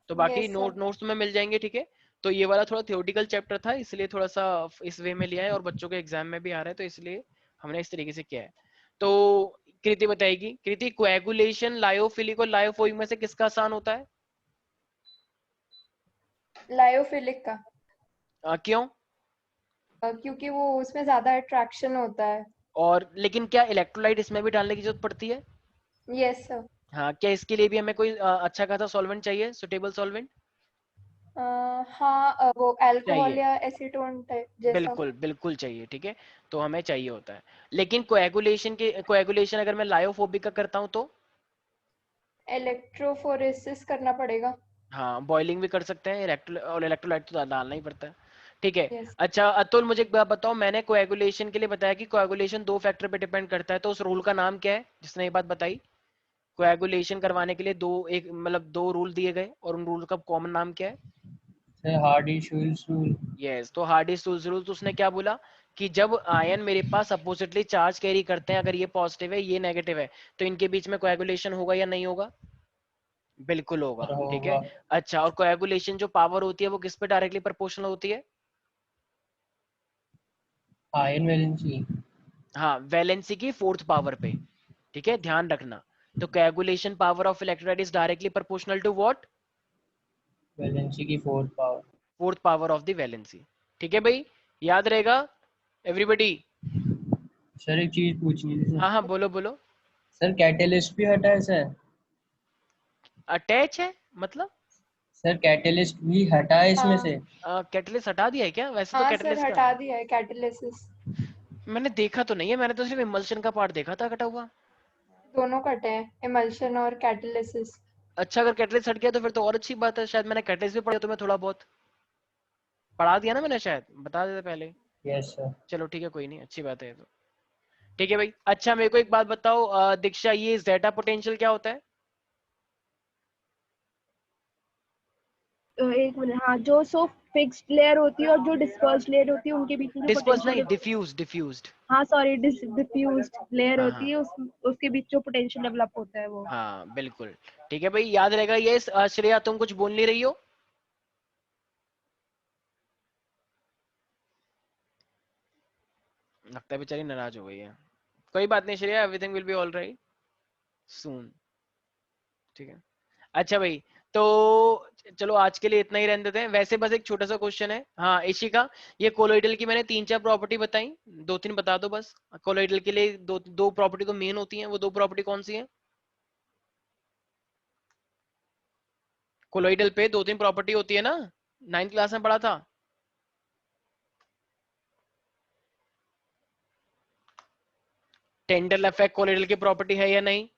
तो बाकी यस सर। नोट्स तुम्हें मिल जाएंगे, ठीक है। तो ये वाला थोड़ा थियोरटिकल चैप्टर था, इसलिए थोड़ा सा इस वे में लिया है, और बच्चों के एग्जाम में भी आ रहा है, तो इसलिए हमने इस तरीके से किया है। तो कृति बताएगी, कृति कोएगुलेशन लायोफिलिक और लायोफोबिक में से किसका आसान होता है? लायोफिलिक का। क्यों? क्योंकि वो उसमें ज्यादा अट्रैक्शन होता है। और लेकिन क्या इलेक्ट्रोलाइट इसमें भी डालने की जरूरत पड़ती है? Yes sir. हाँ, क्या इसके लिए भी हमें कोई अच्छा खासा सॉल्वेंट चाहिए, सुटेबल सॉल्वेंट? हाँ, वो अल्कोहल चाहिए, या एसीटोन टाइप जैसा। बिल्कुल बिल्कुल चाहिए, ठीक है। तो हमें चाहिए होता है, लेकिन कोएगुलेशन अगर मैं लायोफोबिक का करता हूँ तो इलेक्ट्रोफोरेसिस करना पड़ेगा। हाँ, बॉइलिंग भी कर सकते हैं, और इलेक्ट्रोलाइट तो डालना ही पड़ता है, ठीक है। यस। अच्छा अतुल मुझे एक बात बताओ, मैंने कोएगुलेशन के लिए बताया कि कोएगुलेशन दो फैक्टर पे डिपेंड करता है, तो उस रूल का नाम क्या है जिसने ये बात बताई? कोएगुलेशन करवाने के लिए दो रूल दिए गए, और उन रूल का कॉमन नाम क्या है? Sir, Hardy-Schulz rule. यस, तो हार्डी-स्टूल्स रूल, तो उसने क्या बोला कि जब आयन मेरे पास अपोजिटली चार्ज कैरी करते हैं, अगर ये पॉजिटिव है ये नेगेटिव है, तो इनके बीच में कोएगुलेशन होगा या नहीं होगा? बिल्कुल होगा, Sir, ठीक है। होगा. अच्छा, और कोएगुलेशन जो पावर होती है वो किस पे डायरेक्टली प्रोपोर्शनल होती है? Iron valency. हाँ, वैलेंसी की फोर्थ पावर पे, ठीक है, ध्यान रखना। तो coagulation power of electrolyte is directly proportional to what? Valency की fourth power. Fourth power of the valency, ठीक है भाई, याद रहेगा एवरीबॉडी। सर एक चीज पूछनी थी हाँ सर. हाँ बोलो बोलो। सर कैटेलिस्ट भी हटा है सर। अटैच है मतलब सर कैटेलिस्ट भी हटा है इसमें हाँ से। कैटलिस्ट हटा दिया है क्या? वैसे तो हाँ सर, कैटलिस्ट का हटा दिया है कैटेलिसिस। मैंने देखा तो नहीं है, मैंने तो सिर्फ इमल्शन का पार्ट देखा था कटा हुआ। दोनों कटे हैं, इमल्शन और कैटेलिसिस। अच्छा, अगर कैटलिस्ट हट गया तो फिर तो और अच्छी बात है, शायद मैंने कैटलिस्ट भी पढ़ा तुम्हें थोड़ा बहुत पढ़ा दिया ना मैंने, शायद बता देता पहले। Yes sir. चलो ठीक है, कोई नहीं, अच्छी बात है ये तो। ठीक है भाई। अच्छा मेरे को एक बात बताओ दीक्षा, ये जेटा पोटेंशियल क्या होता है? एक मिनट, हाँ, जो सो फिक्स्ड लेयर होती है और जो डिस्पर्स्ड लेयर होती है उनके बीच में जो डिस्पर्स नहीं, पोटेंशियल, डिफ्यूज्ड। हाँ सॉरी, डिफ्यूज्ड लेयर हाँ होती हाँ है, उसके बीच जो पोटेंशियल डेवलप होता है वो। हाँ बिल्कुल। ठीक है भाई, याद रहेगा ये। श्रेया तुम कुछ बोल नहीं रही हो? लगता है बेचारी नाराज हो गई है। कोई बात नहीं Shreya, everything will be all right soon. ठीक है। अच्छा भाई, तो चलो आज के लिए इतना ही रहने देते हैं। वैसे बस एक छोटा सा क्वेश्चन है, हाँ इशिका, ये कोलोइडल की मैंने 3-4 प्रॉपर्टी बताई, 2-3 बता दो बस। कोलोइडल के लिए दो प्रॉपर्टी तो मेन होती हैं, वो 2 प्रॉपर्टी कौन सी है? कोलोइडल पे 2-3 प्रॉपर्टी होती है ना, 9th क्लास में पढ़ा था। टेंडल इफेक्ट कोलोइडल की प्रॉपर्टी है या नहीं?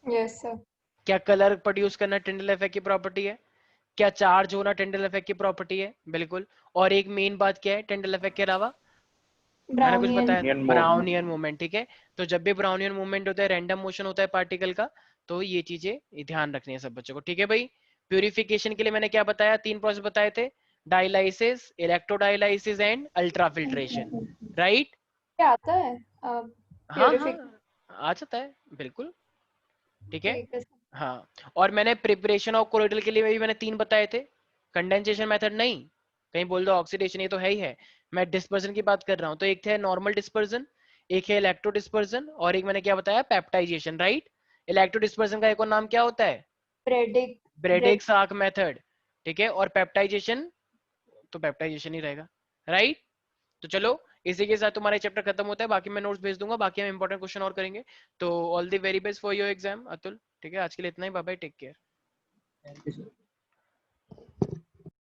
Yes sir. क्या कलर प्रोड्यूस करना टेंडल इफेक्ट की प्रॉपर्टी है? क्या चार्ज होना टेंडल इफेक्ट की प्रॉपर्टी है? बिल्कुल। और एक मेन बात क्या है टेंडल इफेक्ट के अलावा? मैंने कुछ ब्राउनियन। बताया, Brownian mode. Brownian movement. ठीक है, तो जब भी ब्राउनियन मूवमेंट होता है, रैंडम मोशन होता है पार्टिकल का, तो ये चीजें ध्यान रखनी है सब बच्चों को। ठीक है भाई। प्यूरिफिकेशन के लिए मैंने क्या बताया, 3 प्रोसेस बताए थे, डायलाइसिस, इलेक्ट्रोडायलाइसिस एंड अल्ट्राफिल्ट्रेशन, राइट? क्या आता है हाँ प्यूरिफिक? हाँ आ जाता है बिल्कुल। ठीक है। ठीक है सर। हाँ, और मैंने प्रिपरेशन ऑफ कोलोइडल के लिए भी मैंने 3 बताए थे। कंडेंसेशन मेथड नहीं, कहीं बोल दो ऑक्सीडेशन, ये तो है ही है। मैं डिस्पर्जन की बात कर रहा हूँ, तो एक है नॉर्मल डिस्पर्जन, एक है इलेक्ट्रो डिस्पर्जन, और एक मैंने क्या बताया, पेप्टाइजेशन, राइट? इलेक्ट्रो डिस्पर्जन का एक और नाम क्या होता है? ब्रेडिक। ब्रेडेक साक मेथड। ठीक है, और पेप्टाइजेशन तो पेप्टाइजेशन ही रहेगा, राइट? तो चलो, इसी के साथ तुम्हारा चैप्टर खत्म होता है, बाकी मैं नोट्स भेज दूंगा, बाकी हम इंपॉर्टेंट क्वेश्चन और करेंगे। तो all the very best for your exam Atul. ठीक है, आज के लिए इतना ही, bye bye, take care. Thank you sir.